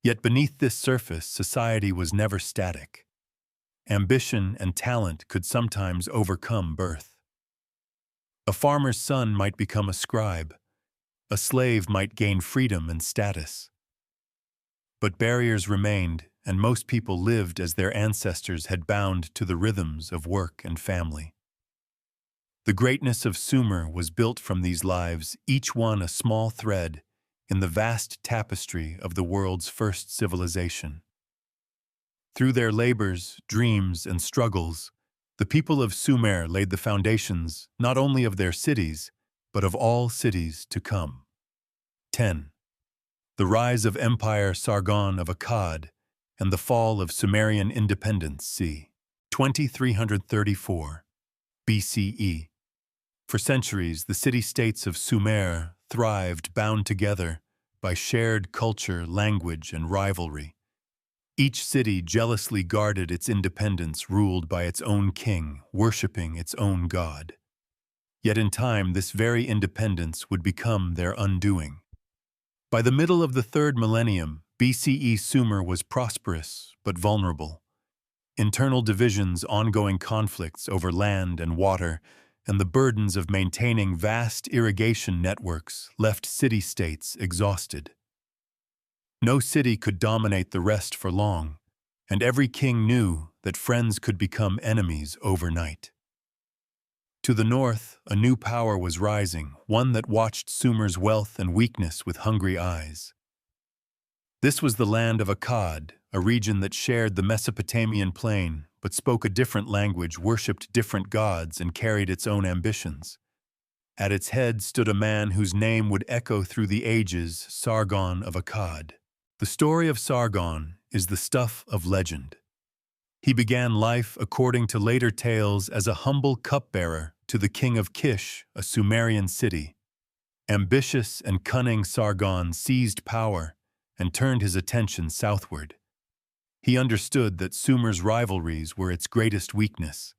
Yet beneath this surface, society was never static. Ambition and talent could sometimes overcome birth. A farmer's son might become a scribe. A slave might gain freedom and status. But barriers remained, and most people lived as their ancestors had bound to the rhythms of work and family. The greatness of Sumer was built from these lives, each one a small thread in the vast tapestry of the world's first civilization. Through their labors, dreams, and struggles, the people of Sumer laid the foundations not only of their cities, but of all cities to come. 10. The rise of Empire Sargon of Akkad and the fall of Sumerian independence c. 2334 BCE. For centuries, the city-states of Sumer thrived bound together by shared culture, language, and rivalry. Each city jealously guarded its independence, ruled by its own king, worshipping its own god. Yet in time, this very independence would become their undoing. By the middle of the 3rd millennium, BCE, Sumer was prosperous but vulnerable. Internal divisions, ongoing conflicts over land and water, and the burdens of maintaining vast irrigation networks left city-states exhausted. No city could dominate the rest for long, and every king knew that friends could become enemies overnight. To the north, a new power was rising, one that watched Sumer's wealth and weakness with hungry eyes. This was the land of Akkad, a region that shared the Mesopotamian plain, but spoke a different language, worshipped different gods, and carried its own ambitions. At its head stood a man whose name would echo through the ages, Sargon of Akkad. The story of Sargon is the stuff of legend. He began life, according to later tales, as a humble cupbearer to the king of Kish, a Sumerian city. Ambitious and cunning Sargon seized power and turned his attention southward. He understood that Sumer's rivalries were its greatest weakness.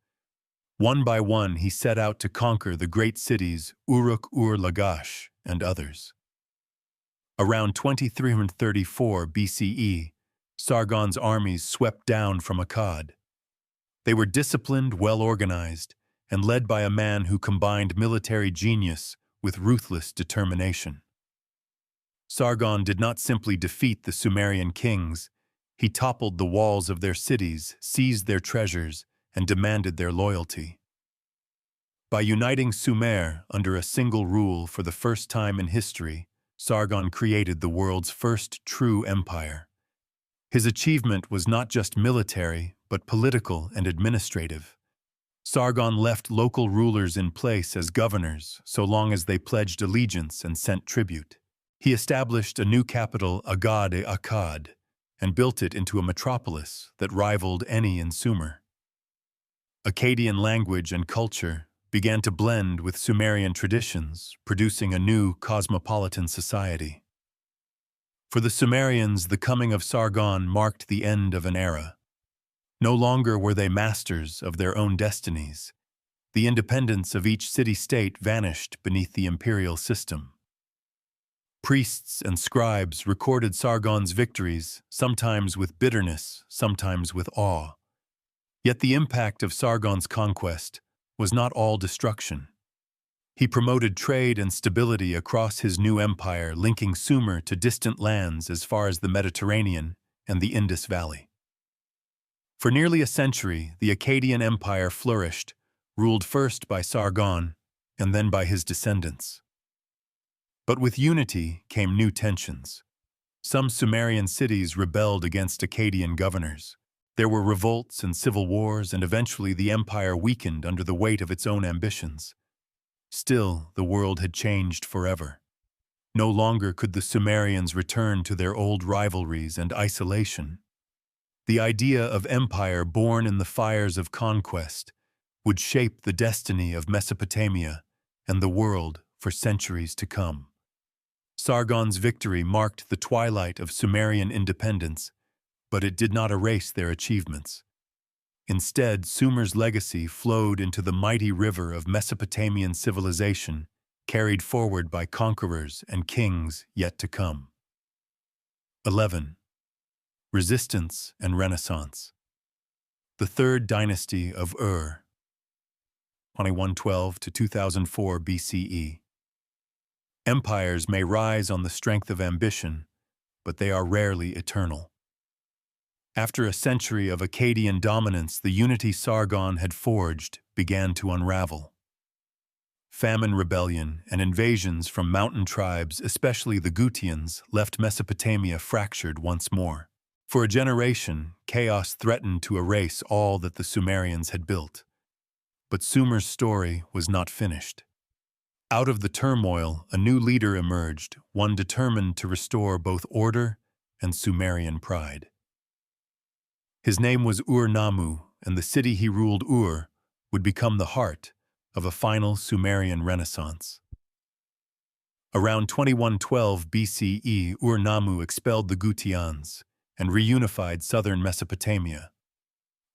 One by one, he set out to conquer the great cities Uruk, Lagash, and others. Around 2334 BCE, Sargon's armies swept down from Akkad. They were disciplined, well-organized, and led by a man who combined military genius with ruthless determination. Sargon did not simply defeat the Sumerian kings. He toppled the walls of their cities, seized their treasures, and demanded their loyalty. By uniting Sumer under a single rule for the first time in history, Sargon created the world's first true empire. His achievement was not just military, but political and administrative. Sargon left local rulers in place as governors so long as they pledged allegiance and sent tribute. He established a new capital, Akkad, and built it into a metropolis that rivaled any in Sumer. Akkadian language and culture began to blend with Sumerian traditions, producing a new cosmopolitan society. For the Sumerians, the coming of Sargon marked the end of an era. No longer were they masters of their own destinies. The independence of each city-state vanished beneath the imperial system. Priests and scribes recorded Sargon's victories, sometimes with bitterness, sometimes with awe. Yet the impact of Sargon's conquest was not all destruction. He promoted trade and stability across his new empire, linking Sumer to distant lands as far as the Mediterranean and the Indus Valley. For nearly a century, the Akkadian Empire flourished, ruled first by Sargon and then by his descendants. But with unity came new tensions. Some Sumerian cities rebelled against Akkadian governors. There were revolts and civil wars, and eventually the empire weakened under the weight of its own ambitions. Still, the world had changed forever. No longer could the Sumerians return to their old rivalries and isolation. The idea of empire born in the fires of conquest would shape the destiny of Mesopotamia and the world for centuries to come. Sargon's victory marked the twilight of Sumerian independence, but it did not erase their achievements. Instead, Sumer's legacy flowed into the mighty river of Mesopotamian civilization, carried forward by conquerors and kings yet to come. 11. Resistance and Renaissance. The Third Dynasty of Ur, 2112 to 2004 BCE. Empires may rise on the strength of ambition, but they are rarely eternal. After a century of Akkadian dominance, the unity Sargon had forged began to unravel. Famine, rebellion, and invasions from mountain tribes, especially the Gutians, left Mesopotamia fractured once more. For a generation, chaos threatened to erase all that the Sumerians had built. But Sumer's story was not finished. Out of the turmoil, a new leader emerged, one determined to restore both order and Sumerian pride. His name was Ur-Nammu, and the city he ruled, Ur, would become the heart of a final Sumerian renaissance. Around 2112 BCE, Ur-Nammu expelled the Gutians and reunified southern Mesopotamia.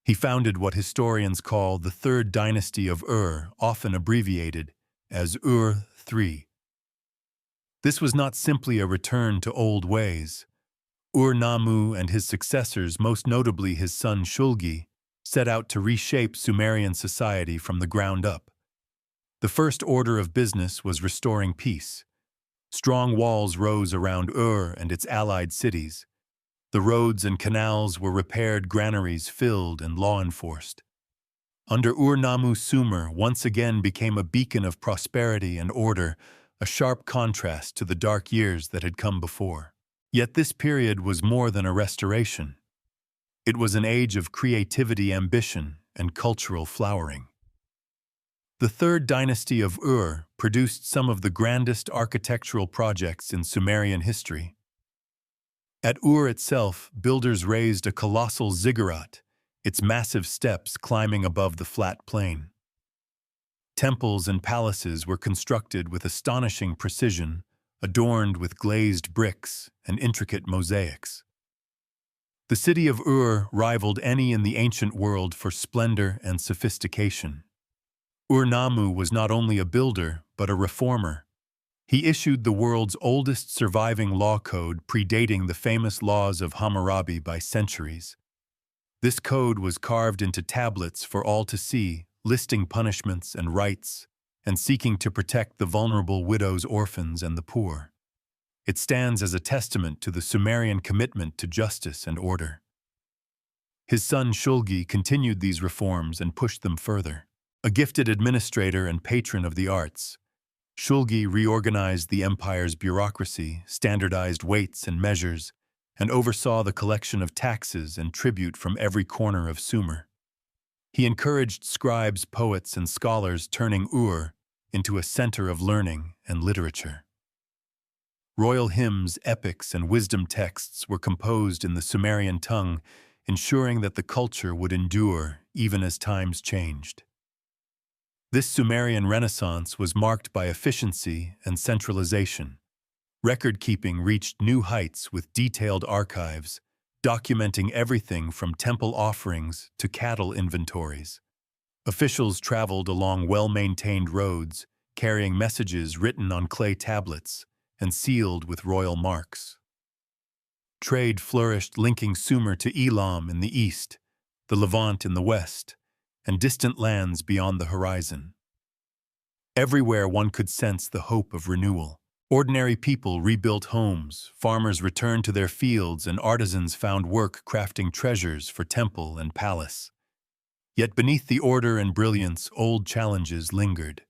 He founded what historians call the Third Dynasty of Ur, often abbreviated as Ur-3. This was not simply a return to old ways. Ur-Nammu and his successors, most notably his son Shulgi, set out to reshape Sumerian society from the ground up. The first order of business was restoring peace. Strong walls rose around Ur and its allied cities. The roads and canals were repaired, granaries filled, and law enforced. Under Ur-Nammu, Sumer once again became a beacon of prosperity and order, a sharp contrast to the dark years that had come before. Yet this period was more than a restoration. It was an age of creativity, ambition, and cultural flowering. The Third Dynasty of Ur produced some of the grandest architectural projects in Sumerian history. At Ur itself, builders raised a colossal ziggurat, its massive steps climbing above the flat plain. Temples and palaces were constructed with astonishing precision, adorned with glazed bricks and intricate mosaics. The city of Ur rivaled any in the ancient world for splendor and sophistication. Ur-Nammu was not only a builder, but a reformer. He issued the world's oldest surviving law code, predating the famous laws of Hammurabi by centuries. This code was carved into tablets for all to see, listing punishments and rights, and seeking to protect the vulnerable widows, orphans, and the poor. It stands as a testament to the Sumerian commitment to justice and order. His son Shulgi continued these reforms and pushed them further. A gifted administrator and patron of the arts, Shulgi reorganized the empire's bureaucracy, standardized weights and measures, and oversaw the collection of taxes and tribute from every corner of Sumer. He encouraged scribes, poets, and scholars, turning Ur into a center of learning and literature. Royal hymns, epics, and wisdom texts were composed in the Sumerian tongue, ensuring that the culture would endure even as times changed. This Sumerian Renaissance was marked by efficiency and centralization. Record-keeping reached new heights with detailed archives, documenting everything from temple offerings to cattle inventories. Officials traveled along well-maintained roads, carrying messages written on clay tablets and sealed with royal marks. Trade flourished, linking Sumer to Elam in the east, the Levant in the west, and distant lands beyond the horizon. Everywhere one could sense the hope of renewal. Ordinary people rebuilt homes, farmers returned to their fields, and artisans found work crafting treasures for temple and palace. Yet beneath the order and brilliance, old challenges lingered.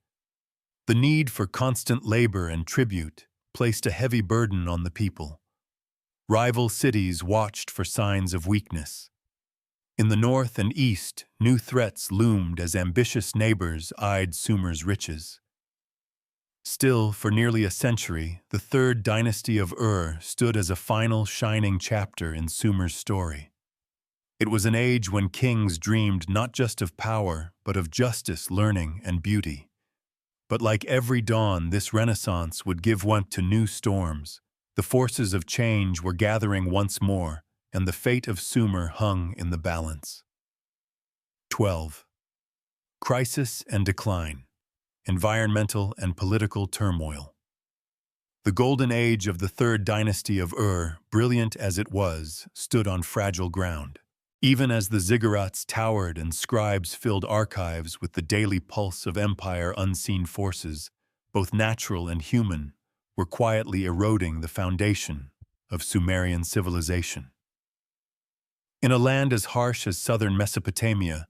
The need for constant labor and tribute placed a heavy burden on the people. Rival cities watched for signs of weakness. In the north and east, new threats loomed as ambitious neighbors eyed Sumer's riches. Still, for nearly a century, the Third Dynasty of Ur stood as a final shining chapter in Sumer's story. It was an age when kings dreamed not just of power, but of justice, learning, and beauty. But like every dawn, this renaissance would give way to new storms. The forces of change were gathering once more, and the fate of Sumer hung in the balance. 12. Crisis and decline. Environmental and political turmoil. The golden age of the Third Dynasty of Ur, brilliant as it was, stood on fragile ground. Even as the ziggurats towered and scribes filled archives with the daily pulse of empire, unseen forces, both natural and human, were quietly eroding the foundation of Sumerian civilization. In a land as harsh as southern Mesopotamia,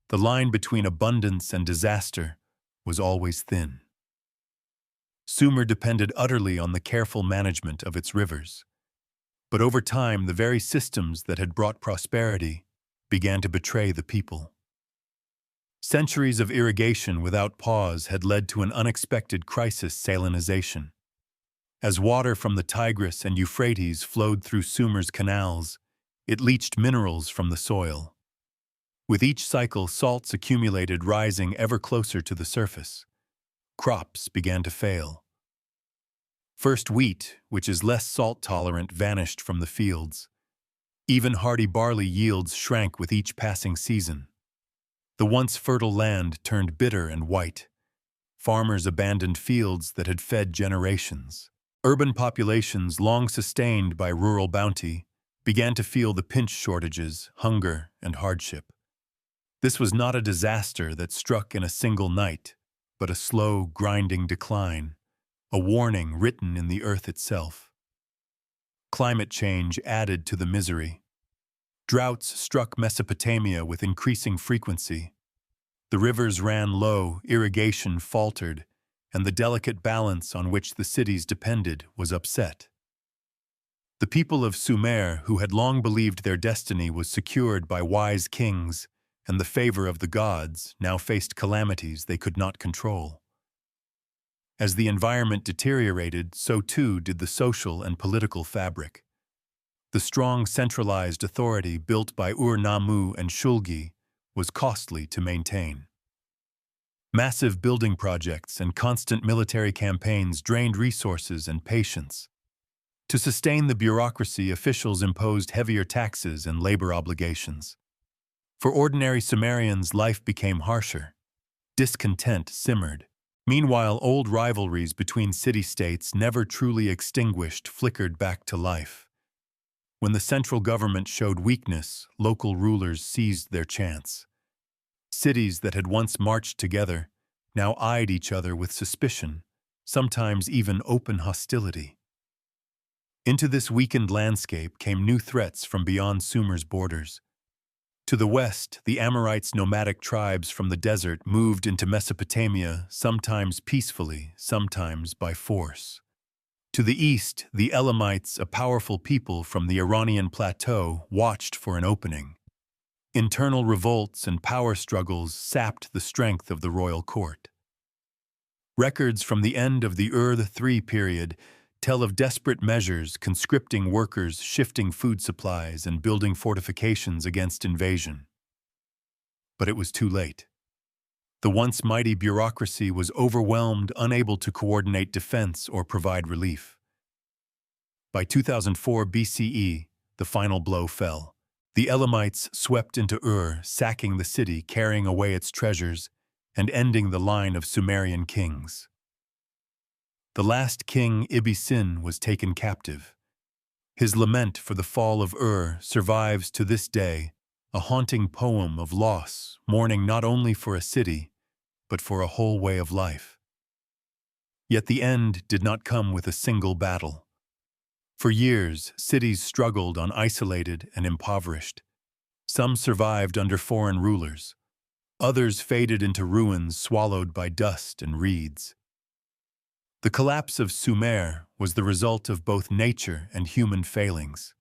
the line between abundance and disaster was always thin. Sumer depended utterly on the careful management of its rivers. But over time, the very systems that had brought prosperity began to betray the people. Centuries of irrigation without pause had led to an unexpected crisis: salinization. As water from the Tigris and Euphrates flowed through Sumer's canals, it leached minerals from the soil. With each cycle, salts accumulated, rising ever closer to the surface. Crops began to fail. First, wheat, which is less salt-tolerant, vanished from the fields. Even hardy barley yields shrank with each passing season. The once fertile land turned bitter and white. Farmers abandoned fields that had fed generations. Urban populations, long sustained by rural bounty, began to feel the pinch: shortages, hunger, and hardship. This was not a disaster that struck in a single night, but a slow, grinding decline, a warning written in the earth itself. Climate change added to the misery. Droughts struck Mesopotamia with increasing frequency. The rivers ran low, irrigation faltered, and the delicate balance on which the cities depended was upset. The people of Sumer, who had long believed their destiny was secured by wise kings and the favor of the gods, now faced calamities they could not control. As the environment deteriorated, so too did the social and political fabric. The strong centralized authority built by Ur-Nammu and Shulgi was costly to maintain. Massive building projects and constant military campaigns drained resources and patience. To sustain the bureaucracy, officials imposed heavier taxes and labor obligations. For ordinary Sumerians, life became harsher. Discontent simmered. Meanwhile, old rivalries between city-states, never truly extinguished, flickered back to life. When the central government showed weakness, local rulers seized their chance. Cities that had once marched together now eyed each other with suspicion, sometimes even open hostility. Into this weakened landscape came new threats from beyond Sumer's borders. To the west, the Amorites, nomadic tribes from the desert, moved into Mesopotamia, sometimes peacefully, sometimes by force. To the east, the Elamites, a powerful people from the Iranian plateau, watched for an opening. Internal revolts and power struggles sapped the strength of the royal court. Records from the end of the Ur-III period tell of desperate measures, conscripting workers, shifting food supplies, and building fortifications against invasion. But it was too late. The once mighty bureaucracy was overwhelmed, unable to coordinate defense or provide relief. By 2004 BCE, the final blow fell. The Elamites swept into Ur, sacking the city, carrying away its treasures, and ending the line of Sumerian kings. The last king, Ibbi-Sin, was taken captive. His lament for the fall of Ur survives to this day, a haunting poem of loss, mourning not only for a city, but for a whole way of life. Yet the end did not come with a single battle. For years, cities struggled on, isolated and impoverished. Some survived under foreign rulers. Others faded into ruins, swallowed by dust and reeds. The collapse of Sumer was the result of both nature and human failings.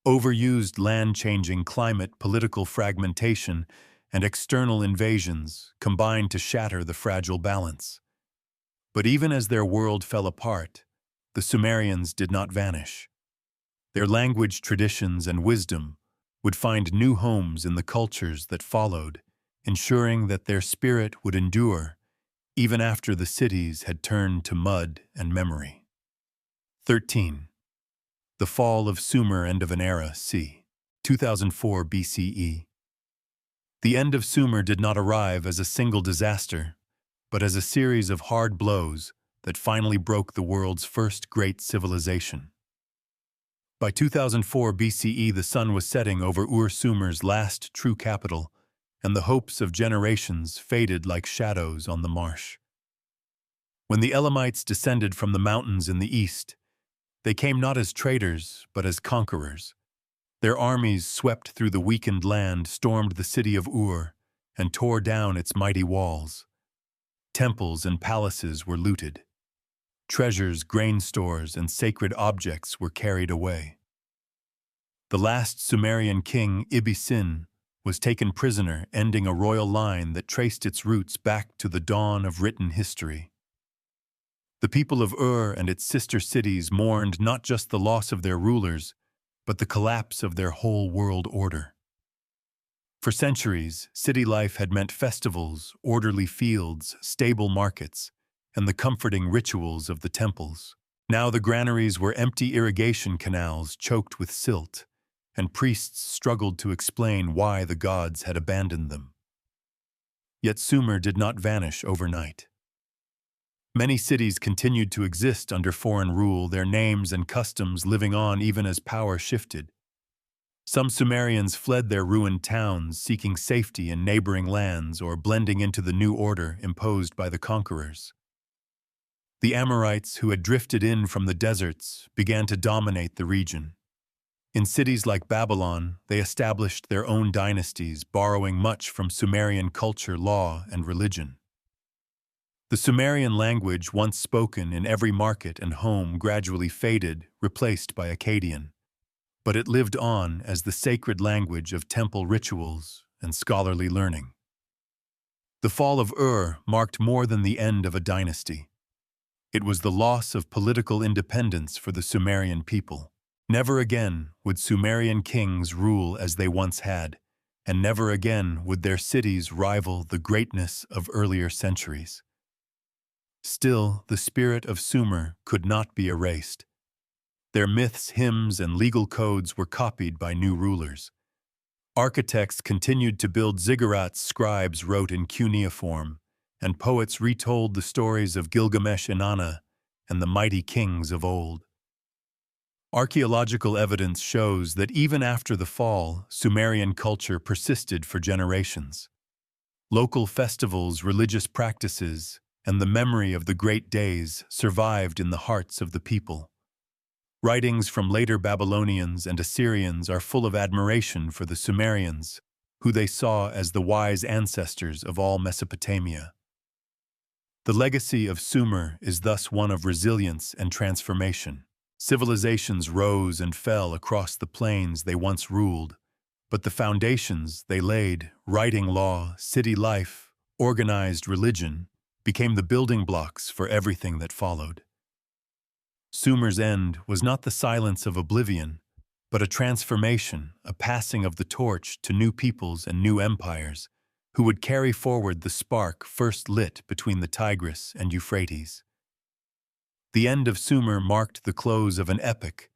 Overused land-changing climate, political fragmentation, and external invasions combined to shatter the fragile balance. But even as their world fell apart, the Sumerians did not vanish. Their language, traditions, and wisdom would find new homes in the cultures that followed, ensuring that their spirit would endure even after the cities had turned to mud and memory. 13. The fall of Sumer, end of an era, c. 2004 BCE. The end of Sumer did not arrive as a single disaster, but as a series of hard blows that finally broke the world's first great civilization. By 2004 BCE, the sun was setting over Ur-Sumer's last true capital, and the hopes of generations faded like shadows on the marsh. When the Elamites descended from the mountains in the east, they came not as traders, but as conquerors. Their armies swept through the weakened land, stormed the city of Ur, and tore down its mighty walls. Temples and palaces were looted. Treasures, grain stores, and sacred objects were carried away. The last Sumerian king, Ibbi-Sin, was taken prisoner, ending a royal line that traced its roots back to the dawn of written history. The people of Ur and its sister cities mourned not just the loss of their rulers, but the collapse of their whole world order. For centuries, city life had meant festivals, orderly fields, stable markets, and the comforting rituals of the temples. Now the granaries were empty irrigation canals choked with silt, and priests struggled to explain why the gods had abandoned them. Yet Sumer did not vanish overnight. Many cities continued to exist under foreign rule, their names and customs living on even as power shifted. Some Sumerians fled their ruined towns, seeking safety in neighboring lands or blending into the new order imposed by the conquerors. The Amorites, who had drifted in from the deserts, began to dominate the region. In cities like Babylon, they established their own dynasties, borrowing much from Sumerian culture, law, and religion. The Sumerian language, once spoken in every market and home, gradually faded, replaced by Akkadian. But it lived on as the sacred language of temple rituals and scholarly learning. The fall of Ur marked more than the end of a dynasty. It was the loss of political independence for the Sumerian people. Never again would Sumerian kings rule as they once had, and never again would their cities rival the greatness of earlier centuries. Still, the spirit of Sumer could not be erased. Their myths, hymns, and legal codes were copied by new rulers. Architects continued to build ziggurats, scribes wrote in cuneiform, and poets retold the stories of Gilgamesh, Inanna, and the mighty kings of old. Archaeological evidence shows that even after the fall, Sumerian culture persisted for generations. Local festivals, religious practices, and the memory of the great days survived in the hearts of the people. Writings from later Babylonians and Assyrians are full of admiration for the Sumerians, who they saw as the wise ancestors of all Mesopotamia. The legacy of Sumer is thus one of resilience and transformation. Civilizations rose and fell across the plains they once ruled, but the foundations they laid, writing law, city life, organized religion, became the building blocks for everything that followed. Sumer's end was not the silence of oblivion, but a transformation, a passing of the torch to new peoples and new empires, who would carry forward the spark first lit between the Tigris and Euphrates. The end of Sumer marked the close of an epoch,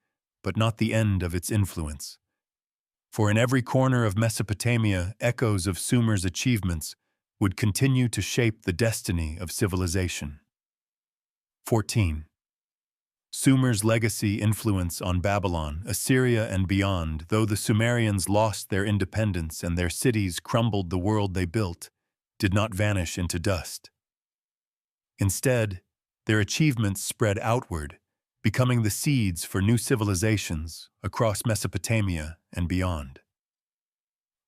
but not the end of its influence. For in every corner of Mesopotamia, echoes of Sumer's achievements would continue to shape the destiny of civilization. 14. Sumer's legacy influence on Babylon, Assyria, and beyond. Though the Sumerians lost their independence and their cities crumbled, the world they built did not vanish into dust. Instead, their achievements spread outward, becoming the seeds for new civilizations across Mesopotamia and beyond.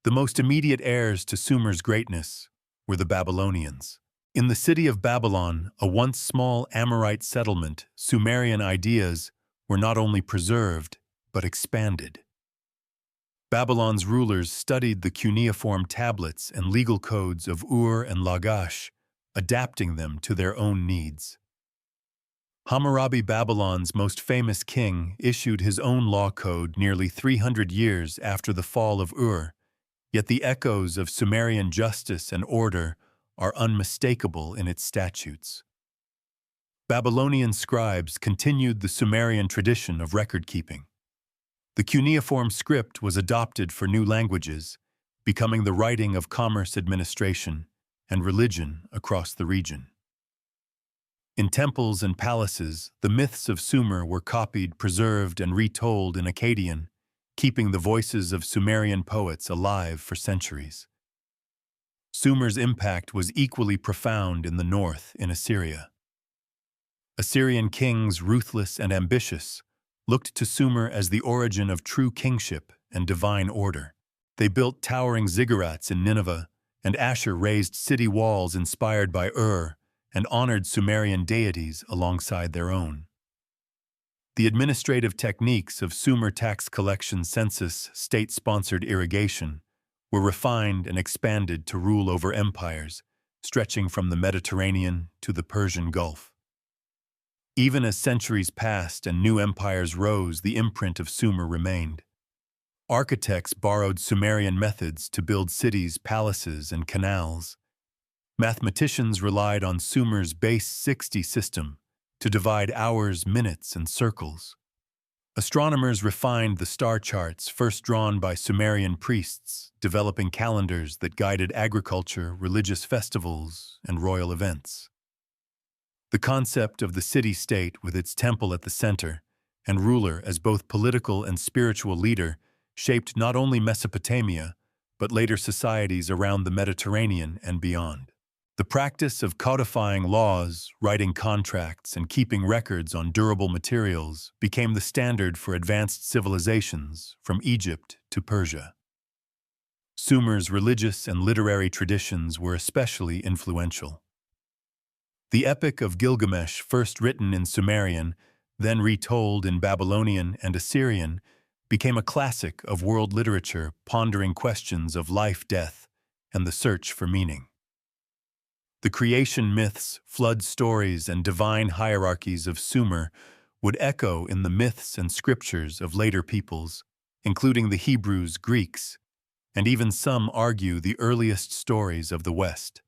The most immediate heirs to Sumer's greatness were the Babylonians. In the city of Babylon, a once small Amorite settlement, Sumerian ideas were not only preserved, but expanded. Babylon's rulers studied the cuneiform tablets and legal codes of Ur and Lagash, adapting them to their own needs. Hammurabi, Babylon's most famous king, issued his own law code nearly 300 years after the fall of Ur, yet the echoes of Sumerian justice and order are unmistakable in its statutes. Babylonian scribes continued the Sumerian tradition of record-keeping. The cuneiform script was adopted for new languages, becoming the writing of commerce administration and religion across the region. In temples and palaces, the myths of Sumer were copied, preserved, and retold in Akkadian, keeping the voices of Sumerian poets alive for centuries. Sumer's impact was equally profound in the north, in Assyria. Assyrian kings, ruthless and ambitious, looked to Sumer as the origin of true kingship and divine order. They built towering ziggurats in Nineveh, and Ashur raised city walls inspired by Ur and honored Sumerian deities alongside their own. The administrative techniques of Sumer tax collection, census, state-sponsored irrigation, were refined and expanded to rule over empires, stretching from the Mediterranean to the Persian Gulf. Even as centuries passed and new empires rose, the imprint of Sumer remained. Architects borrowed Sumerian methods to build cities, palaces, and canals. Mathematicians relied on Sumer's base 60 system to divide hours, minutes, and circles. Astronomers refined the star charts first drawn by Sumerian priests, developing calendars that guided agriculture, religious festivals, and royal events. The concept of the city-state with its temple at the center and ruler as both political and spiritual leader shaped not only Mesopotamia, but later societies around the Mediterranean and beyond. The practice of codifying laws, writing contracts, and keeping records on durable materials became the standard for advanced civilizations from Egypt to Persia. Sumer's religious and literary traditions were especially influential. The Epic of Gilgamesh, first written in Sumerian, then retold in Babylonian and Assyrian, became a classic of world literature pondering questions of life, death, and the search for meaning. The creation myths, flood stories, and divine hierarchies of Sumer would echo in the myths and scriptures of later peoples, including the Hebrews, Greeks, and even some argue the earliest stories of the West.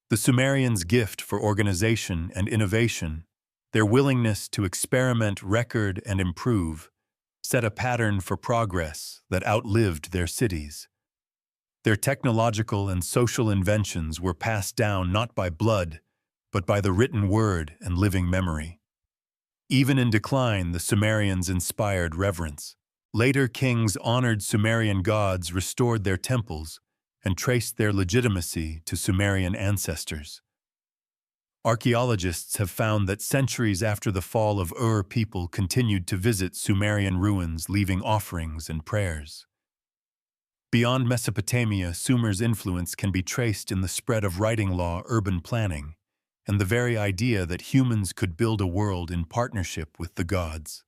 The Sumerians' gift for organization and innovation, their willingness to experiment, record, and improve, set a pattern for progress that outlived their cities. Their technological and social inventions were passed down not by blood, but by the written word and living memory. Even in decline, the Sumerians inspired reverence. Later kings honored Sumerian gods, restored their temples, and traced their legitimacy to Sumerian ancestors. Archaeologists have found that centuries after the fall of Ur, people continued to visit Sumerian ruins, leaving offerings and prayers. Beyond Mesopotamia, Sumer's influence can be traced in the spread of writing law, urban planning, and the very idea that humans could build a world in partnership with the gods.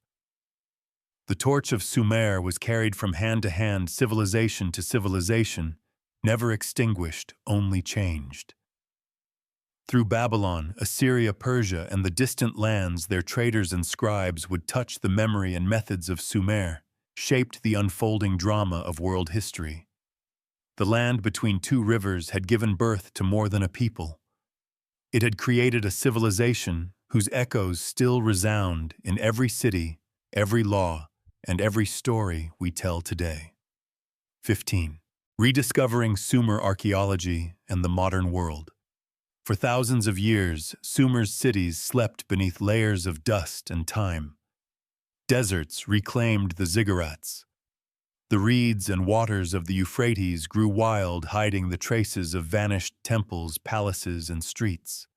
The torch of Sumer was carried from hand to hand, civilization to civilization, never extinguished, only changed. Through Babylon, Assyria, Persia, and the distant lands, their traders and scribes would touch the memory and methods of Sumer, shaped the unfolding drama of world history. The land between two rivers had given birth to more than a people. It had created a civilization whose echoes still resound in every city, every law, and every story we tell today. 15. Rediscovering Sumer archaeology and the modern world. For thousands of years, Sumer's cities slept beneath layers of dust and time. Deserts reclaimed the ziggurats. The reeds and waters of the Euphrates grew wild, hiding the traces of vanished temples, palaces, and streets.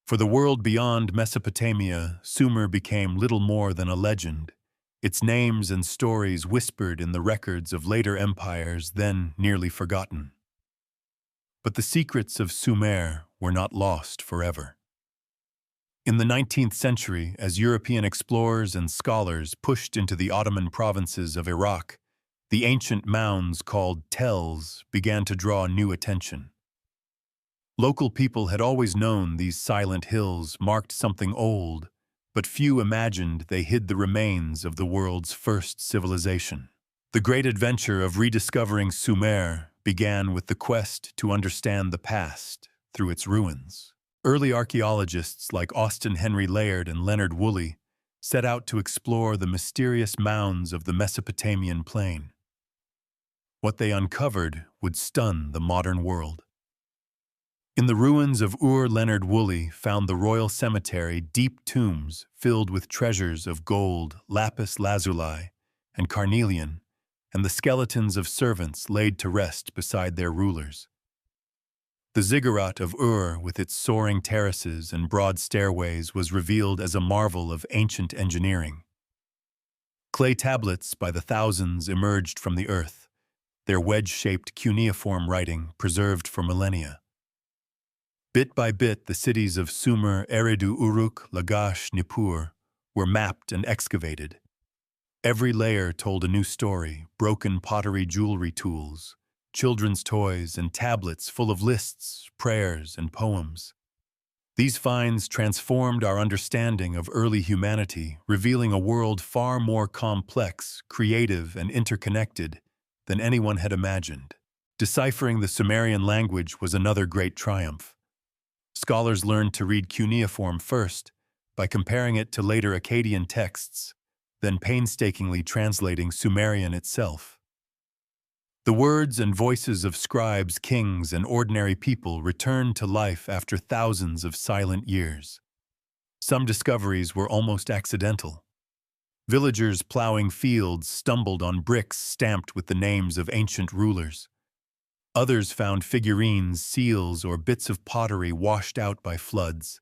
For the world beyond Mesopotamia, Sumer became little more than a legend, its names and stories whispered in the records of later empires, then nearly forgotten. But the secrets of Sumer were not lost forever. In the 19th century, as European explorers and scholars pushed into the Ottoman provinces of Iraq, the ancient mounds called tells began to draw new attention. Local people had always known these silent hills marked something old, but few imagined they hid the remains of the world's first civilization. The great adventure of rediscovering Sumer began with the quest to understand the past through its ruins. Early archaeologists like Austen Henry Layard and Leonard Woolley set out to explore the mysterious mounds of the Mesopotamian plain. What they uncovered would stun the modern world. In the ruins of Ur, Leonard Woolley found the royal cemetery, deep tombs filled with treasures of gold, lapis lazuli, and carnelian, and the skeletons of servants laid to rest beside their rulers. The ziggurat of Ur, with its soaring terraces and broad stairways, was revealed as a marvel of ancient engineering. Clay tablets by the thousands emerged from the earth, their wedge-shaped cuneiform writing preserved for millennia. Bit by bit, the cities of Sumer, Eridu, Uruk, Lagash, Nippur were mapped and excavated. Every layer told a new story: broken pottery, jewelry tools, children's toys, and tablets full of lists, prayers, and poems. These finds transformed our understanding of early humanity, revealing a world far more complex, creative, and interconnected than anyone had imagined. Deciphering the Sumerian language was another great triumph. Scholars learned to read cuneiform first by comparing it to later Akkadian texts, then painstakingly translating Sumerian itself. The words and voices of scribes, kings, and ordinary people returned to life after thousands of silent years. Some discoveries were almost accidental. Villagers plowing fields stumbled on bricks stamped with the names of ancient rulers. Others found figurines, seals, or bits of pottery washed out by floods.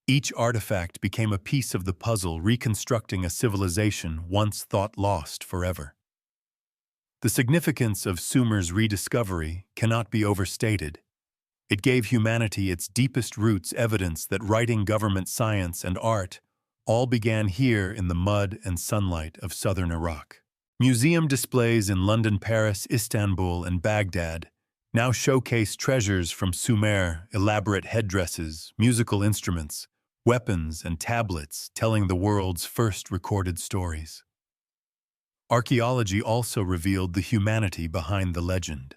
Each artifact became a piece of the puzzle, reconstructing a civilization once thought lost forever. The significance of Sumer's rediscovery cannot be overstated. It gave humanity its deepest roots, evidence that writing, government, science, and art all began here in the mud and sunlight of southern Iraq. Museum displays in London, Paris, Istanbul, and Baghdad now showcase treasures from Sumer: elaborate headdresses, musical instruments, weapons, and tablets telling the world's first recorded stories. Archaeology also revealed the humanity behind the legend.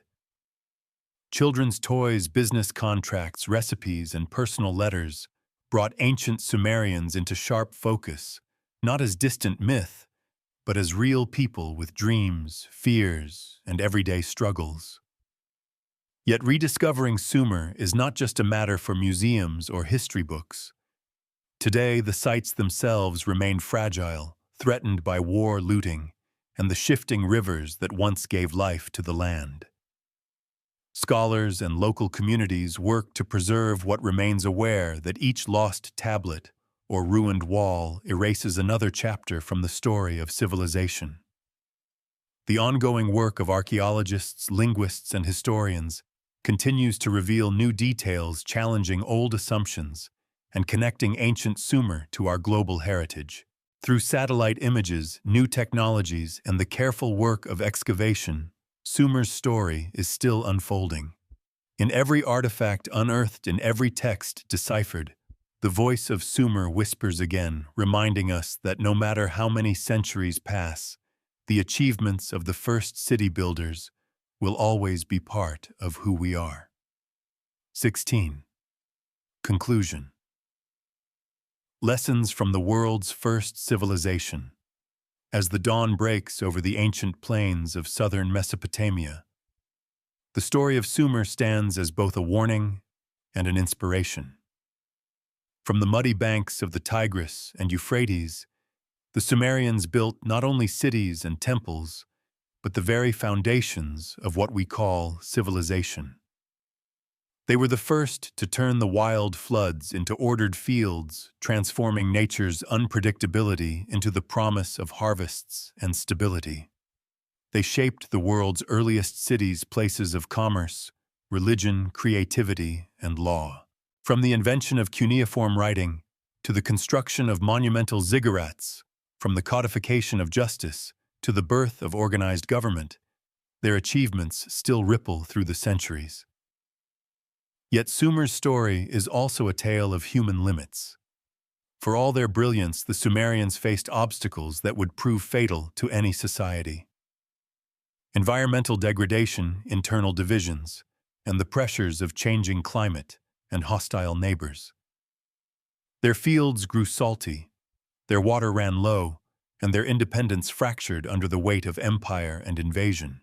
Children's toys, business contracts, recipes, and personal letters brought ancient Sumerians into sharp focus, not as distant myth, but as real people with dreams, fears, and everyday struggles. Yet rediscovering Sumer is not just a matter for museums or history books. Today, the sites themselves remain fragile, threatened by war, looting, and the shifting rivers that once gave life to the land. Scholars and local communities work to preserve what remains, aware that each lost tablet or ruined wall erases another chapter from the story of civilization. The ongoing work of archaeologists, linguists, and historians continues to reveal new details, challenging old assumptions and connecting ancient Sumer to our global heritage. Through satellite images, new technologies, and the careful work of excavation, Sumer's story is still unfolding. In every artifact unearthed, in every text deciphered, the voice of Sumer whispers again, reminding us that no matter how many centuries pass, the achievements of the first city builders will always be part of who we are. 16. Conclusion. Lessons from the world's first civilization. As the dawn breaks over the ancient plains of southern Mesopotamia, the story of Sumer stands as both a warning and an inspiration. From the muddy banks of the Tigris and Euphrates, the Sumerians built not only cities and temples, but the very foundations of what we call civilization. They were the first to turn the wild floods into ordered fields, transforming nature's unpredictability into the promise of harvests and stability. They shaped the world's earliest cities, places of commerce, religion, creativity, and law. From the invention of cuneiform writing to the construction of monumental ziggurats, from the codification of justice to the birth of organized government, their achievements still ripple through the centuries. Yet Sumer's story is also a tale of human limits. For all their brilliance, the Sumerians faced obstacles that would prove fatal to any society. Environmental degradation, internal divisions, and the pressures of changing climate and hostile neighbors. Their fields grew salty, their water ran low, and their independence fractured under the weight of empire and invasion.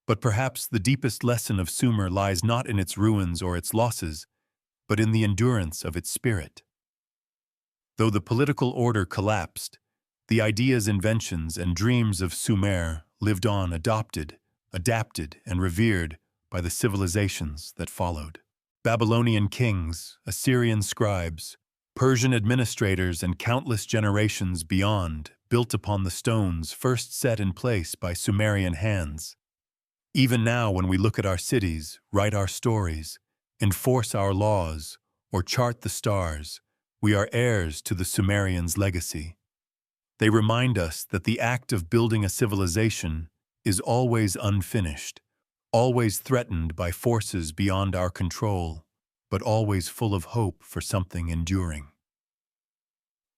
But perhaps the deepest lesson of Sumer lies not in its ruins or its losses, but in the endurance of its spirit. Though the political order collapsed, the ideas, inventions, and dreams of Sumer lived on, adopted, adapted, and revered by the civilizations that followed. Babylonian kings, Assyrian scribes, Persian administrators, and countless generations beyond built upon the stones first set in place by Sumerian hands. Even now, when we look at our cities, write our stories, enforce our laws, or chart the stars, we are heirs to the Sumerians' legacy. They remind us that the act of building a civilization is always unfinished, always threatened by forces beyond our control, but always full of hope for something enduring.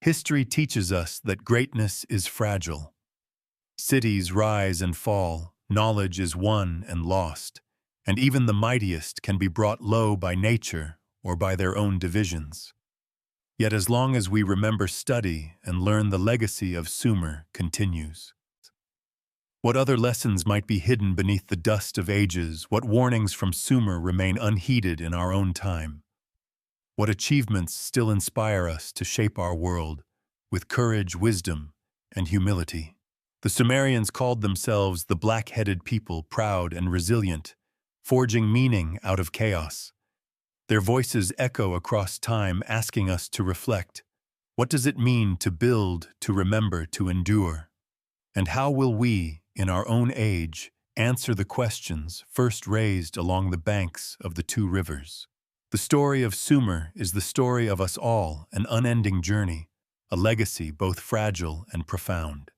History teaches us that greatness is fragile. Cities rise and fall, knowledge is won and lost, and even the mightiest can be brought low by nature or by their own divisions. Yet as long as we remember study and learn, the legacy of Sumer continues. What other lessons might be hidden beneath the dust of ages? What warnings from Sumer remain unheeded in our own time? What achievements still inspire us to shape our world with courage, wisdom, and humility? The Sumerians called themselves the black-headed people, proud and resilient, forging meaning out of chaos. Their voices echo across time, asking us to reflect. What does it mean to build, to remember, to endure? And how will we, in our own age, answer the questions first raised along the banks of the two rivers? The story of Sumer is the story of us all, an unending journey, a legacy both fragile and profound.